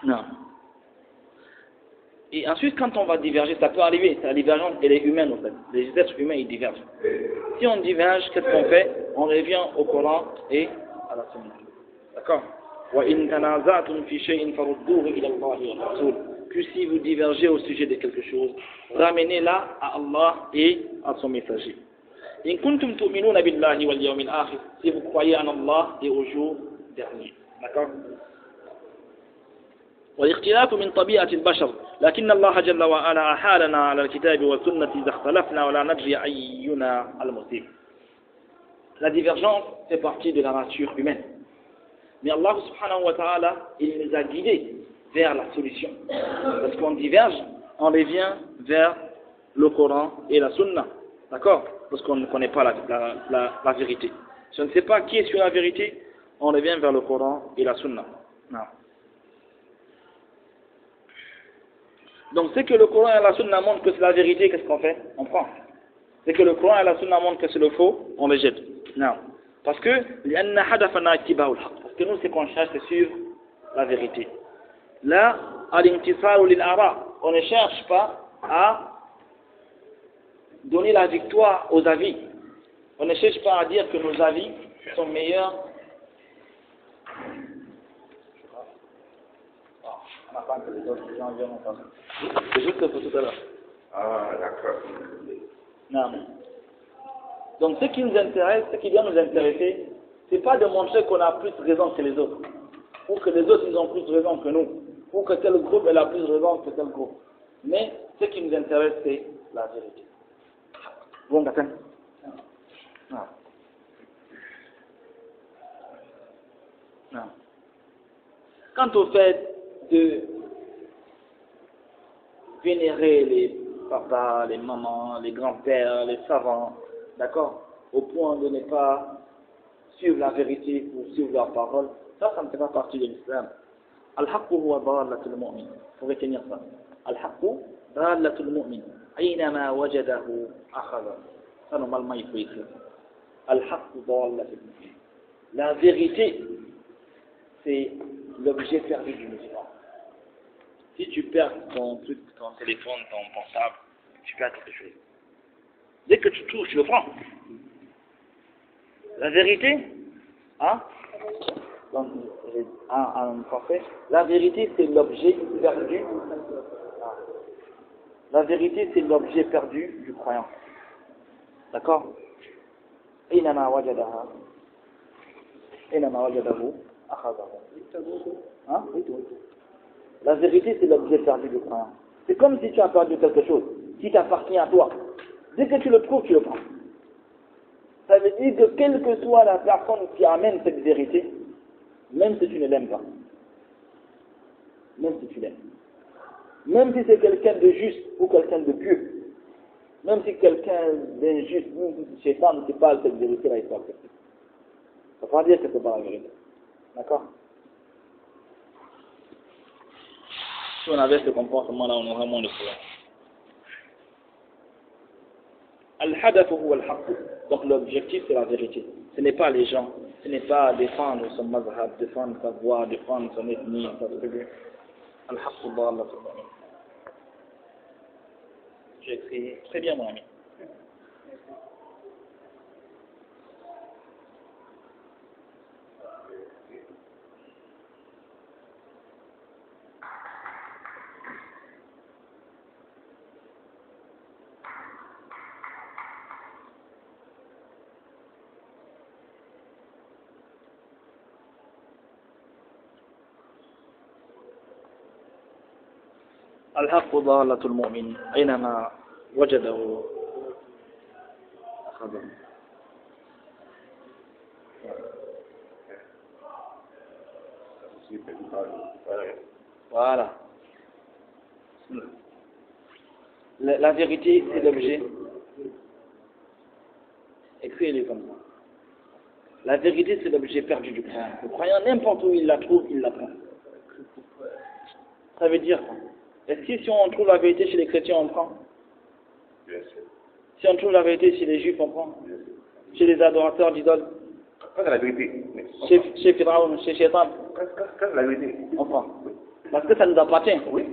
Non. Et ensuite, quand on va diverger, ça peut arriver, la divergence, elle est humaine en fait. Les êtres humains, ils divergent. Si on diverge, qu'est-ce qu'on fait? On revient au Coran et à la Sunna. D'accord? وَإِن تَنَازَعْتُمْ فِي شَيْءٍ فَرُدُّوهُ إِلَى اللَّهِ وَالرَّسُولِ. Que si vous divergez au sujet de quelque chose, ramenez-la à Allah et à son messager. إِن كُنتُمْ تُؤْمِنُونَ بِاللَّهِ وَالْيَوْمِ الْآخِرِ. Si vous croyez en Allah et au jour dernier. D'accord? والاختلاف من طبيعة البشر لكن الله جل وعلا أحالنا على الكتاب والسنة إذا اختلفنا ولا ندري أينا المصيب. La divergence fait partie de la nature humaine. Mais Allah subhanahu wa ta'ala, il nous a guidés vers la solution. Parce qu'on diverge, on revient vers le Coran et la Sunna. D'accord? Parce qu'on ne connaît pas la vérité. Si on ne sait pas qui est sur la vérité, on revient vers le Coran et la Sunna. Non. Donc, c'est que le Coran et la Sunna montrent que c'est la vérité, qu'est-ce qu'on fait? On prend. C'est que le Coran et la Sunna montrent que c'est le faux, on les jette. Non. Parce que nous, ce qu'on cherche, c'est suivre la vérité. Là, on ne cherche pas à donner la victoire aux avis. On ne cherche pas à dire que nos avis sont meilleurs. On n'a pas que les autres gens viennent en face. C'est juste pour tout à l'heure. Ah, d'accord. Non. Donc ce qui nous intéresse, ce qui doit nous intéresser, c'est pas de montrer qu'on a plus raison que les autres, ou que les autres ils ont plus raison que nous, ou que tel groupe elle a plus raison que tel groupe. Mais ce qui nous intéresse, c'est la vérité. Bon, d'accord. Non. Non. Quant au fait de vénérer les papas, les mamans, les grands-pères, les savants, d'accord, au point de ne pas suivre la vérité ou suivre leur parole, ça ne fait pas partie de l'islam. Al-haqqu huwa dalatul mu'min. Il faut retenir ça. Al-haqqu dalatul mu'min. Aynama wajadahu akhadha. Ça, normalement, il faut écrire. Al-haqqu dalatul mu'min. La vérité, c'est l'objet perdu du musulman. Si tu perds ton truc, ton téléphone, ton portable, tu perds quelque chose. Dès que tu trouves, tu le prends. La vérité, hein? Donc, en français, la vérité c'est l'objet perdu. La vérité c'est l'objet perdu du croyant. D'accord? Aynama wajadaha. Aynama wajadahu akhadahu. Hein? La vérité c'est l'objet perdu du croyant. C'est comme si tu as perdu quelque chose qui t'appartient à toi. Dès que tu le trouves, tu le prends. Ça veut dire que quelle que soit la personne qui amène cette vérité, même si tu ne l'aimes pas, même si tu l'aimes, même si c'est quelqu'un de juste ou quelqu'un de pieux, même si quelqu'un d'injuste ou de chétan qui parle cette vérité-là, il faut accepter. Ça ne veut pas dire que ce n'est pas la vérité. D'accord? Si on avait ce comportement-là, on aurait moins de problèmes. Al-hadafu huwa al-haqq. Donc l'objectif c'est la vérité. Ce n'est pas les gens, ce n'est pas défendre son mazhab, défendre sa voix, défendre son ethnie, sa tribu. Al-haqq dalatul mu'min. J'ai écrit très bien mon ami. الحق ضالة المؤمن أينما وجده أخذه. Voilà. La vérité, c'est l'objet. Écrivez-le comme ça. La vérité, c'est l'objet perdu du croyant. Le croyant, n'importe où il la trouve, il la prend. Ça veut dire quoi? Est-ce que si on trouve la vérité chez les chrétiens, on prend? Bien sûr. Si on trouve la vérité chez les juifs, on prend? Chez les adorateurs d'idoles? Quand c'est la vérité. Chez Pharaon, chez Shaitan? Quand c'est la vérité. On prend. Parce que ça nous appartient. Oui.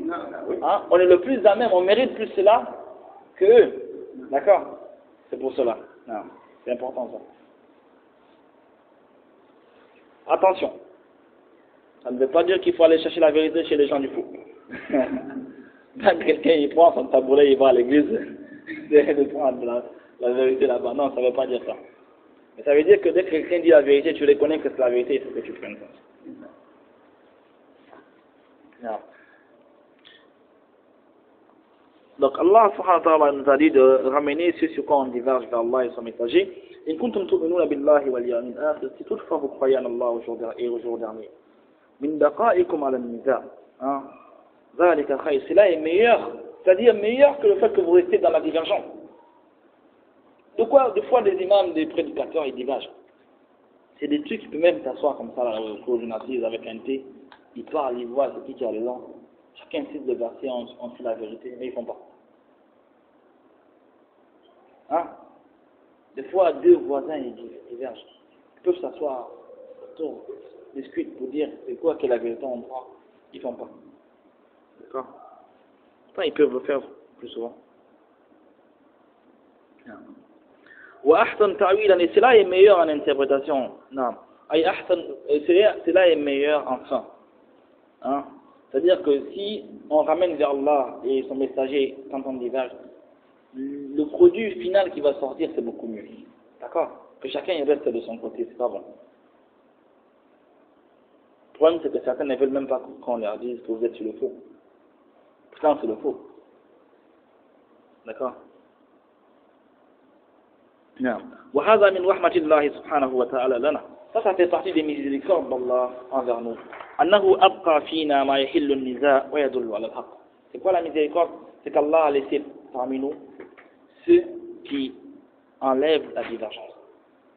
Oui. Hein? On est le plus à même, on mérite plus cela que eux. D'accord? C'est pour cela. Non. C'est important ça. Attention. Ça ne veut pas dire qu'il faut aller chercher la vérité chez les gens du fou. Quand quelqu'un il prend son tabouret, il va à l'église, de prendre la vérité là-bas. Non, ça ne veut pas dire ça. Mais ça veut dire que dès que quelqu'un dit la vérité, tu reconnais que c'est la vérité, il faut que tu prennes ça. Non. Donc Allah subhanahu wa ta'ala nous a dit de ramener ceux sur quoi on diverge vers Allah et son messager. In kuntum tu'minuna billahi wal yawmil akhir, si toutefois vous croyez en Allah et au jour dernier. Min baqa'ikum ala al-niza. Zalika khayr. Cela est meilleur, c'est-à-dire meilleur que le fait que vous restez dans la divergence. De quoi, des fois, des imams, des prédicateurs, ils divergent. C'est des trucs qui peuvent même t'asseoir comme ça, là, au cours d'une assise avec un thé. Ils parlent, ils voient c'est qui a raison. Chacun cite le verset, on sait la vérité, mais ils font pas. Hein? Des fois, deux voisins ils divergent. Ils peuvent s'asseoir autour, discuter pour dire c'est quoi que la vérité on prend. Ils font pas. D'accord? Enfin, ils peuvent le faire plus souvent. وأحسن تعويلا, et cela est meilleur en interprétation. Non. Cela est meilleur en fin. Hein? C'est-à-dire que si on ramène vers Allah et son messager quand on diverge, le produit final qui va sortir c'est beaucoup mieux. D'accord? Que chacun il reste de son côté, c'est pas bon. Le problème c'est que certains ne veulent même pas qu'on leur dise que vous êtes sur le faux. Pourtant c'est le faux. D'accord? Non. وهذا من رحمة الله سبحانه وتعالى لنا. Ça fait partie des miséricordes d'Allah envers nous. أنه أبقى فينا ما يحل النزاع ويدل على الحق. C'est quoi la miséricorde? C'est qu'Allah a laissé parmi nous ceux qui enlèvent la divergence.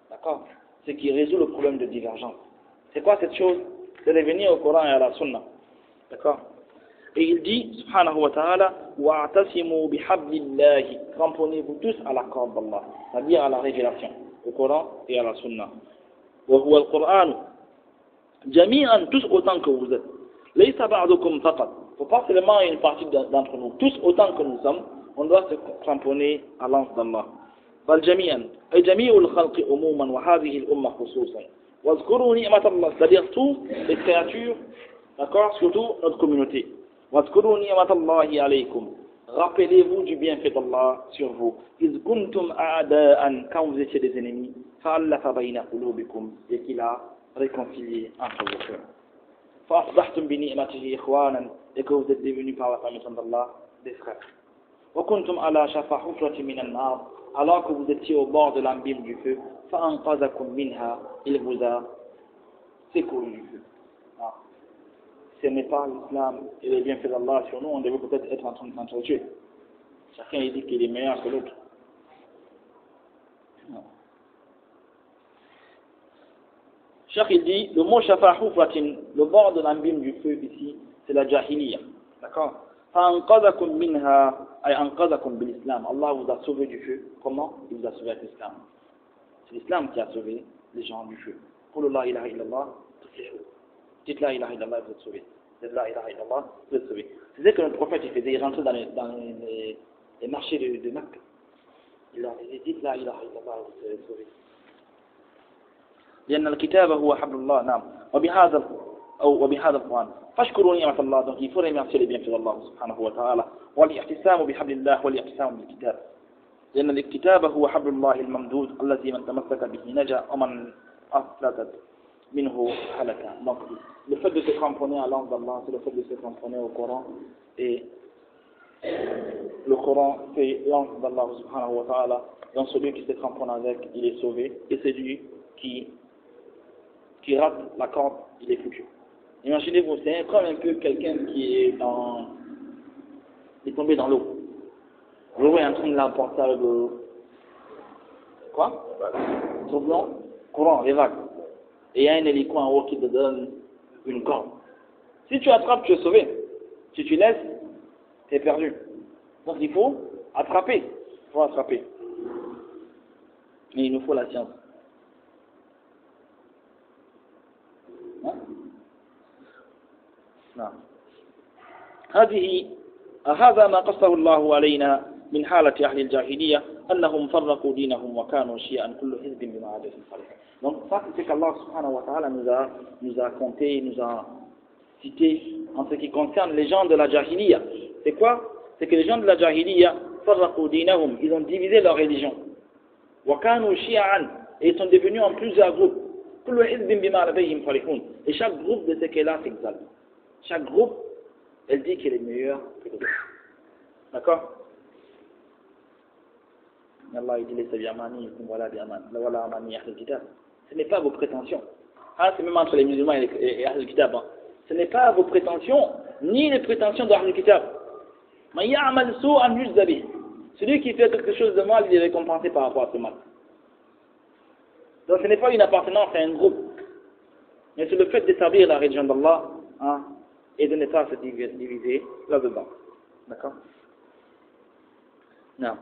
D'accord? Ce qui résout le problème de divergence. C'est quoi cette chose? C'est de revenir au Coran et à la Sunna. D'accord? Et il dit, subhanahu wa ta'ala, wa'tasimu bihablillahi, cramponnez-vous tous à la corde d'Allah, c'est-à-dire à la révélation, au Coran et à la Sunna. Wa huwa al-Qur'an, jami'an, tous autant que vous êtes. Laysa ba'dukum faqat. Faut pas seulement une partie d'entre nous, tous autant que nous sommes, on doit se cramponner à l'anse d'Allah. Bal jami'an, ay jami'ul khalqi umuman wa hadhihi al-umma khususan. Wazkuru ni'mat Allah, c'est-à-dire tous les créatures, d'accord, surtout notre communauté. Wazkuru ni'mat Allahi alaykum. Rappelez-vous du bienfait d'Allah sur vous. Iz kuntum a'da'an, quand vous étiez des ennemis, fa'allafa bayna qulubikum, et qu'il a réconcilié entre vos cœurs. Fa'asbahtum bi ni'matihi ikhwanan, et que vous êtes devenus par la permission d'Allah des frères. Wa kuntum ala shafa hufratin min an-nar, alors que vous étiez au bord de l'abîme du feu, fa'anqadhakum minha, il vous a secouru du feu. Ce n'est pas l'islam et les bienfaits d'Allah sur nous, on devrait peut-être être en train de s'entretuer. Chacun dit qu'il est meilleur que l'autre. Cheikh il dit, le mot shafa hufratin, le bord de l'abîme du feu ici, c'est la jahiliya. D'accord? Fa'anqadhakum minha, ay anqadhakum bil islam. Allah vous a sauvé du feu. Comment? Il vous a sauvé avec l'islam. C'est l'islam qui a sauvé les gens du feu. Qul la ilaha illallah, toutes les choses. Dites la ilaha illallah, vous êtes sauvés. Dites la ilaha illallah, vous êtes sauvés. C'est ce que notre prophète il faisait, il rentrait dans les marchés de Mecque. Il leur disait, dites la ilaha illallah, vous êtes sauvés. لأن الكتاب هو حبل الله نعم وبهذا القرآن فاشكروا نعمة الله donc il faut remercier les bienfaits d'Allah سبحانه وتعالى والاعتصام بحبل الله والاعتصام بالكتاب لأن الكتاب هو حبل الله الممدود الذي من تمسك به نجا ومن أفلتت minhu halaka. Donc le fait de se cramponner à l'anse d'Allah, c'est le fait de se cramponner au Coran, et le Coran c'est l'anse d'Allah subhanahu wa ta'ala. Donc celui qui se cramponne avec, il est sauvé, et celui qui rate la corde, il est foutu. Imaginez-vous, c'est comme un peu quelqu'un qui est tombé dans l'eau. L'eau est en train de l'emporter avec le tourbillon, courant, les vagues. Et il y a un hélico en haut qui te donne une corde. Si tu attrapes, tu es sauvé. Si tu laisses, tu es perdu. Donc il faut attraper. Il faut attraper. Mais il nous faut la science. Hein? Non. هذا ما قصه الله علينا من حالة أهل الجاهلية أنهم فرقوا دينهم وكانوا شيئا كل حزب بما عادتهم فرحون. Donc ça c'est ce qu'Allah subhanahu wa ta'ala nous a compté, nous a cité en ce qui concerne les gens de la jahiliya. C'est quoi? C'est que les gens de la jahiliya farraqu dinahum, ils ont divisé leur religion. Wa kanu shi'an, et ils sont devenus en plusieurs groupes. Kullu hizbin bima ladayhim farihun. Et chaque groupe de ce qu'elle a s'exalte. Chaque groupe, elle dit qu'elle est meilleure que l'autre. D'accord? Allah il dit les sabiamani wala amani ahl kitab. Ce n'est pas vos prétentions. Ah, c'est même entre les musulmans et Ahl al-Kitab. Ce n'est pas vos prétentions, ni les prétentions d'Ahl al-Kitab. Celui qui fait quelque chose de mal, il est récompensé par rapport à ce mal. Donc ce n'est pas une appartenance à un groupe, mais c'est le fait d'établir la religion d'Allah et de ne pas se diviser là-dedans. D'accord? Non.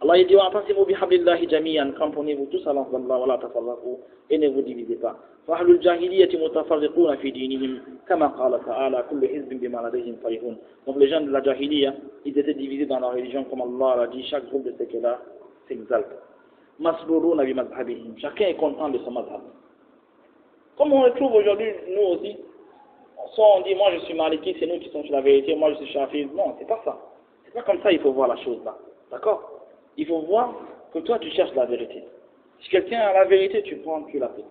Allah il dit wa'tasimu bihablillahi jami'an, cramponnez-vous tous à l'anse d'Allah wa la tafarraqu, et ne vous divisez pas. فأهل الجاهلية متفرقون في دينهم كما قال تعالى كل حزب بما لديهم فرحون. Donc les gens de la Jahiliya, ils étaient divisés dans leur religion comme Allah l'a dit, chaque groupe de ce qu'elle s'exalte. Masruruna bi mazhabihim, chacun est content de son mazhab. Comme on le trouve aujourd'hui, nous aussi, soit on dit moi je suis maliki, c'est nous qui sommes sur la vérité, moi je suis shafi. Non, c'est pas ça. C'est pas comme ça il faut voir la chose là. D'accord? Il faut voir que toi tu cherches la vérité. Si quelqu'un a la vérité, tu prends, tu l'appliques.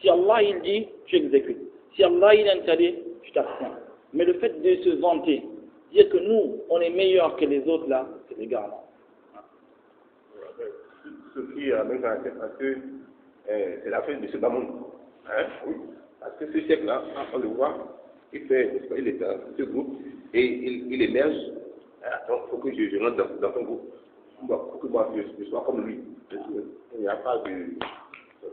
Si Allah il dit, tu exécutes. Si Allah il interdit, tu t'abstiens. Mais le fait de se vanter, dire que nous, on est meilleurs que les autres là, c'est également. Ce qui amène à ce que c'est la fin de ce bas monde. Hein? Oui. Parce que ce siècle-là, on le voit, il est dans ce groupe et il émerge. Donc, il faut que je rentre dans son groupe. Bon, pour que moi je sois comme lui. Il n'y a pas de.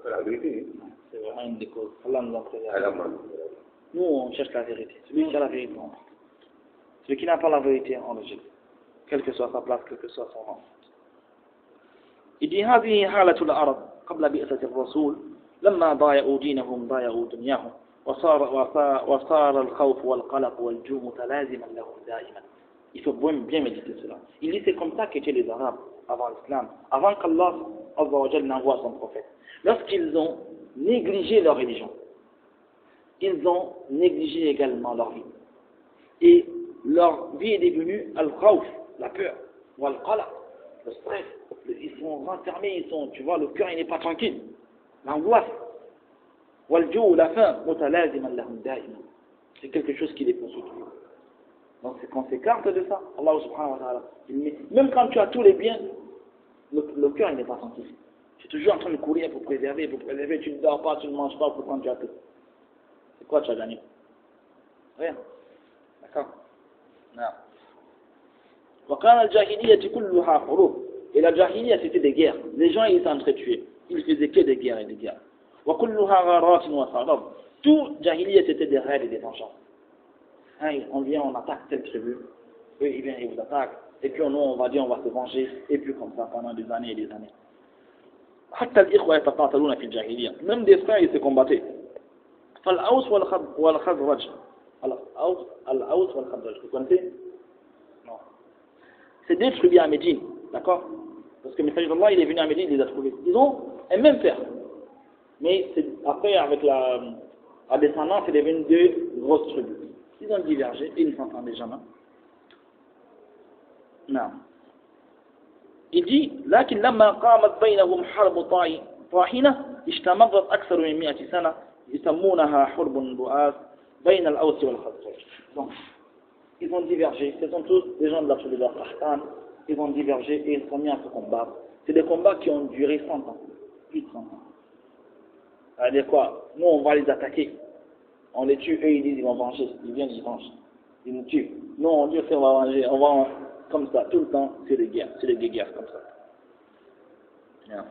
C'est la vérité. C'est vraiment une des causes. Allah nous en préserve. Nous, on cherche la vérité. Celui qui a la vérité, on prend. Celui qui n'a pas la vérité, on le jette. Quelle que soit sa place, quel que soit son rang. Il dit هذه حالة العرب قبل بئسة الرسول لما ضايعوا دينهم ضايعوا دنياهم وصار الخوف والقلق والجوع متلازما لهم دائما. Il faut bien méditer cela. Il dit c'est comme ça qu'étaient les Arabes avant l'islam, avant qu'Allah n'envoie son prophète. Lorsqu'ils ont négligé leur religion, ils ont négligé également leur vie. Et leur vie est devenue al-khawf, la peur, ou al-qalaq, le stress. Ils sont renfermés, tu vois, le cœur il n'est pas tranquille. L'angoisse. Wal-jou, la faim, mutalaziman lahum da'iman. C'est quelque chose qui les poursuit toujours. Donc c'est qu'on s'écarte de ça. Allah subhanahu wa ta'ala. Même quand tu as tous les biens, le cœur il n'est pas tranquille. Tu es toujours en train de courir pour préserver, tu ne dors pas, tu ne manges pas, pourquoi tu as tout. C'est quoi tu as gagné? Rien. D'accord? Non. وكان الجاهلية كلها حروب. Et la jahiliya c'était des guerres. Les gens ils s'entretuaient. Ils faisaient que des guerres et des guerres. وكلها غارات وحرب. Tout jahiliya c'était des raids et des vengeances. Hein, on vient, on attaque telle tribu. Eux ils viennent, ils vous attaquent. Et puis nous on va dire on va se venger. Et puis comme ça pendant des années et des années. حتى الإخوة يتقاتلون في الجاهلية. Même des frères ils se combattaient. فالأوس والخزرج. الأوس والخزرج. Vous connaissez? Non. C'est deux tribus à Médine, d'accord? Parce que le messager d'Allah il est venu à Médine, il les a trouvés. Ils ont un même père. Mais après avec la descendance c'est devenu deux grosses tribus. Ils ont divergé et ils ne s'entendaient jamais. Non. Il dit لكن لما قامت بينهم حرب طاحنة استمرت أكثر من 100 سنة يسمونها حرب رؤاس بين الأوس والخزرج. Donc, ils ont divergé. Ce sont tous des gens de la tribu de Qahtan. Ils ont divergé et ils sont mis à se combattre. C'est des combats qui ont duré 100 ans. Plus de 100 ans. C'est-à-dire quoi? Nous, on va les attaquer. On les tue, eux, ils disent ils vont venger. Ils viennent, ils vengent. Ils nous tuent. Nous, on dit on va venger. On va comme ça. Tout le temps, c'est des guerres. C'est des guerres comme ça. Yeah.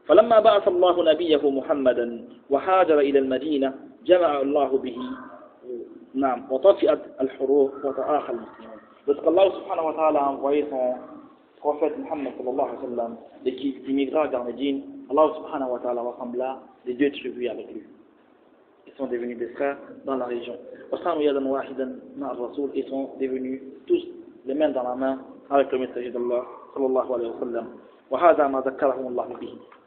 فلما بعث الله نبيه محمدا وهاجر إلى المدينة جمع الله به نعم وطفئت الحروب وتآخى المسلمون. Parce qu'Allah subhanahu wa ta'ala a envoyé son prophète Muhammad sallallahu alayhi wa sallam et qui immigra vers Médine, Allah subhanahu wa ta'ala rassembla les deux tribus avec lui. Ils sont devenus des frères dans la région. Ils sont devenus tous les mains dans la main avec le messager d'Allah sallallahu alayhi wa sallam.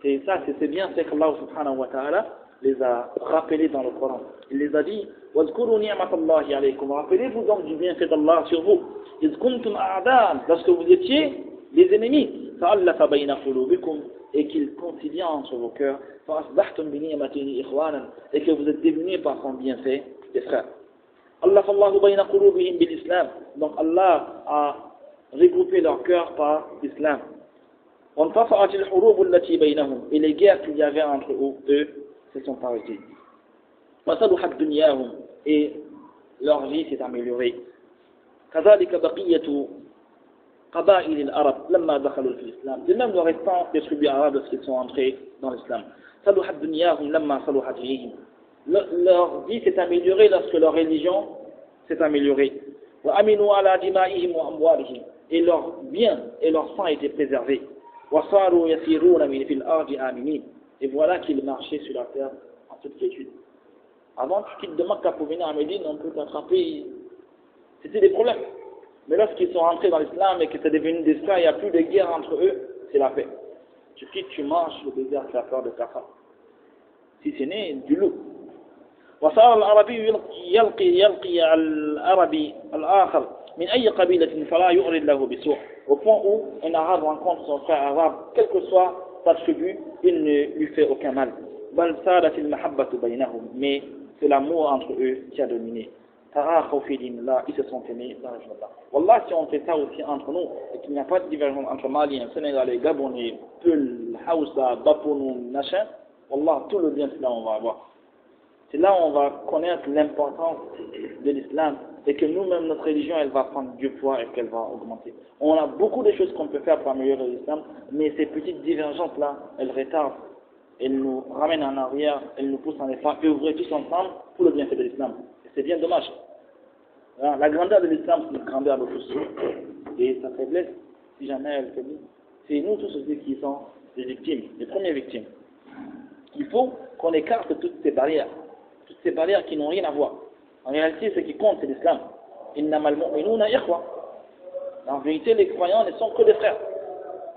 Et ça, c'est bien fait qu'Allah subhanahu wa ta'ala les a rappelés dans le Coran. Il les a dit rappelez-vous donc du bienfait d'Allah sur vous. Lorsque vous étiez les ennemis, et qu'il concilie entre vos cœurs, et que vous êtes devenus par son bienfait des frères. Donc Allah a regroupé leur cœur par l'islam. Et les guerres qu'il y avait entre eux se sont arrêtées. Et leur vie s'est améliorée. كذلك بقية قبائل العرب لما دخلوا في الإسلام. De même le restant des tribus arabes lorsqu'ils sont entrés dans l'islam. صلحت دنياهم لما صلحت دينهم. Leur vie s'est améliorée lorsque leur religion s'est améliorée. وأمنوا على دمائهم وأموالهم. et leurs biens et leur sang étaient préservés. وَصَارُوا يَسِيرُونَ فِي الْأَرْضِ آمِنِينَ. Et voilà qu'ils marchaient sur la terre en toute quiétude. Avant, tu quittes de Makka pour venir à Médine, on peut t'attraper. C'était des problèmes. Mais lorsqu'ils sont rentrés dans l'islam et que c'est devenu des frères, il n'y a plus de guerre entre eux, c'est la paix. Tu quittes, tu marches, le désert, tu as peur de ta femme. Si c'est né, du loup. وصار العربي يلقي العربي الآخر من أي قبيلة فلا يؤرد له بسوء. Au point où un arabe rencontre son frère arabe, quelle que soit sa tribu, il ne lui fait aucun mal. بل صارت المحبة بينهم. Mais c'est l'amour entre eux qui a dominé. تراخوا في دين الله. Ils se sont aimés dans le jour d'Allah. Wallah, si on fait ça aussi entre nous, et qu'il n'y a pas de divergence entre Maliens, Sénégalais, Gabonais, Peul, Haoussa, Bapounou, machin, Wallah, tout le bien, c'est là où on va avoir. C'est là où on va connaître l'importance de l'islam et que nous-mêmes, notre religion, elle va prendre du poids et qu'elle va augmenter. On a beaucoup de choses qu'on peut faire pour améliorer l'islam, mais ces petites divergences-là, elles retardent, elles nous ramènent en arrière, elles nous poussent en effort, œuvrer tous ensemble pour le bienfait de l'islam. Et c'est bien dommage. La grandeur de l'islam, c'est une grandeur de tous. Et sa faiblesse, si jamais elle faiblit, c'est nous tous ceux qui sont les victimes, les premières victimes. Il faut qu'on écarte toutes ces barrières qui n'ont rien à voir. En réalité, ce qui compte, c'est l'islam. Innamal mu'minuna ikhwa. En vérité, les croyants ne sont que des frères.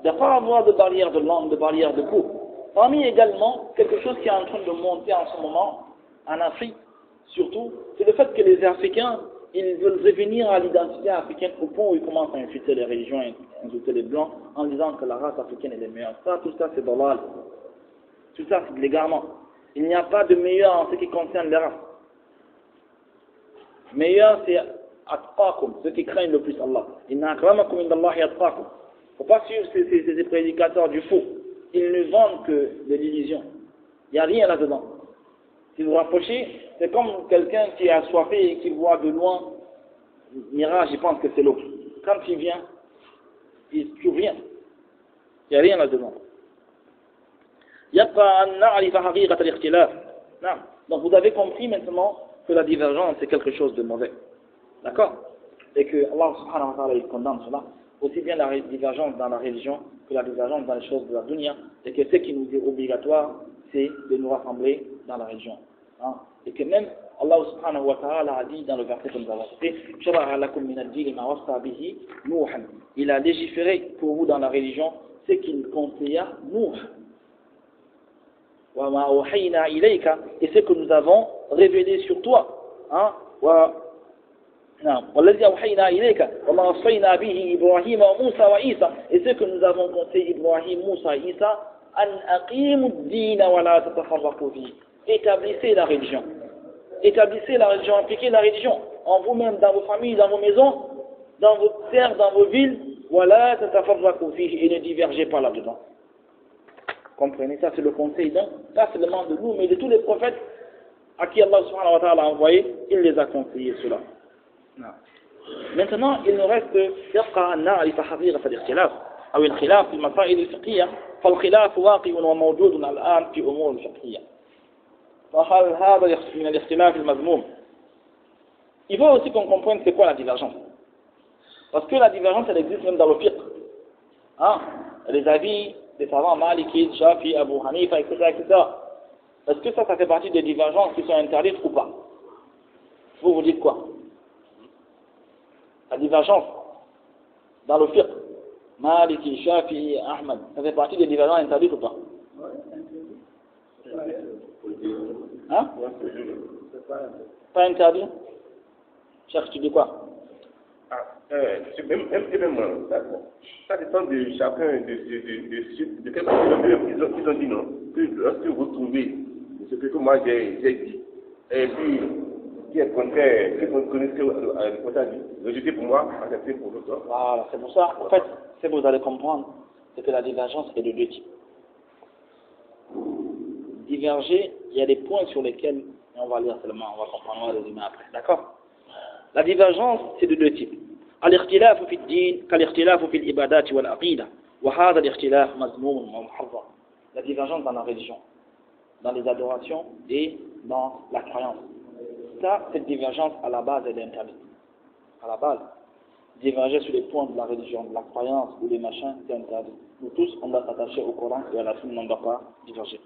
Il ne doit pas avoir de barrière de langue, de barrière de peau. Parmi également, quelque chose qui est en train de monter en ce moment, en Afrique surtout, c'est le fait que les Africains, ils veulent revenir à l'identité africaine au point où ils commencent à insulter les religions et insulter les blancs en disant que la race africaine est meilleure. Tout ça, c'est dalal. Tout ça, c'est de l'égarement. Il n'y a pas de meilleur en ce qui concerne les races. Meilleur, c'est atqakum, ceux qui craignent le plus Allah. Inna akramakum indallahi atqakum. Il ne faut pas suivre ces prédicateurs du faux. Ils ne vendent que de l'illusion. Il n'y a rien là-dedans. Si vous rapprochez, c'est comme quelqu'un qui est assoiffé et qui voit de loin mirage, il pense que c'est l'eau. Quand il vient, il ne trouve rien. Il n'y a rien là-dedans. Donc vous avez compris maintenant que la divergence c'est quelque chose de mauvais. D'accord? Et que Allah subhanahu wa ta'ala il condamne cela. Aussi bien la divergence dans la religion que la divergence dans les choses de la dunya. Et que ce qui nous est obligatoire, c'est de nous rassembler dans la religion. Et que même Allah subhanahu wa ta'ala a dit dans le verset que nous avons cité, il a légiféré pour vous dans la religion ce qu'il conseilla Nuh. Et ce que nous avons révélé sur toi. Et ce que nous avons conseillé Ibrahim, Moussa et Isa, établissez la religion. Établissez la religion, appliquez la religion en vous-même, dans vos familles, dans vos maisons, dans vos terres, dans vos villes, et ne divergez pas là-dedans. Comprenez, ça c'est le conseil, donc, pas seulement de nous, mais de tous les prophètes à qui Allah subhanahu wa ta'ala a envoyé, il les a conseillés cela. Maintenant, il nous reste يبقى أن نعرف حقيقة الاختلاف أو الخلاف في المسائل الفقهية فالخلاف واقع وموجود الآن في أمور الفقهية فهل هذا من الاختلاف المذموم. Il faut aussi qu'on comprenne c'est quoi la divergence, parce que la divergence elle existe même dans le fiqh. Les avis des savants Maliki, Shafi, Abu Hanifa, etc., etc. Est-ce que ça fait partie des divergences qui sont interdites ou pas? Vous dites quoi? La divergence dans le fiqh, Maliki, Shafi, Ahmad, ça fait partie des divergences interdites ou pas? Pas interdit? Cherche, tu dis quoi? Même ça dépend de chacun de quel côté ils ont dit non. Que lorsque vous trouvez ce que moi j'ai dit, et puis qui est contraire, qui connaît ce que le dit, rejeté pour moi, accepté pour l'autre. Voilà, c'est pour ça. En fait, ce que vous allez comprendre, c'est que la divergence est de deux types. Diverger, il y a des points sur lesquels, on va lire seulement, on va comprendre, on va résumer après. D'accord? La divergence, c'est de deux types. الاختلاف في الدين كالاختلاف في العبادات والعقيدة وهذا الاختلاف مذموم ومحرم. La divergence dans la religion, dans les adorations et dans la croyance. Ça, cette divergence à la base elle est interdite. À la base, diverger sur les points de la religion, de la croyance ou des machins, c'est interdit. Nous tous, on doit s'attacher au Coran et à la Sunna, on ne doit pas diverger.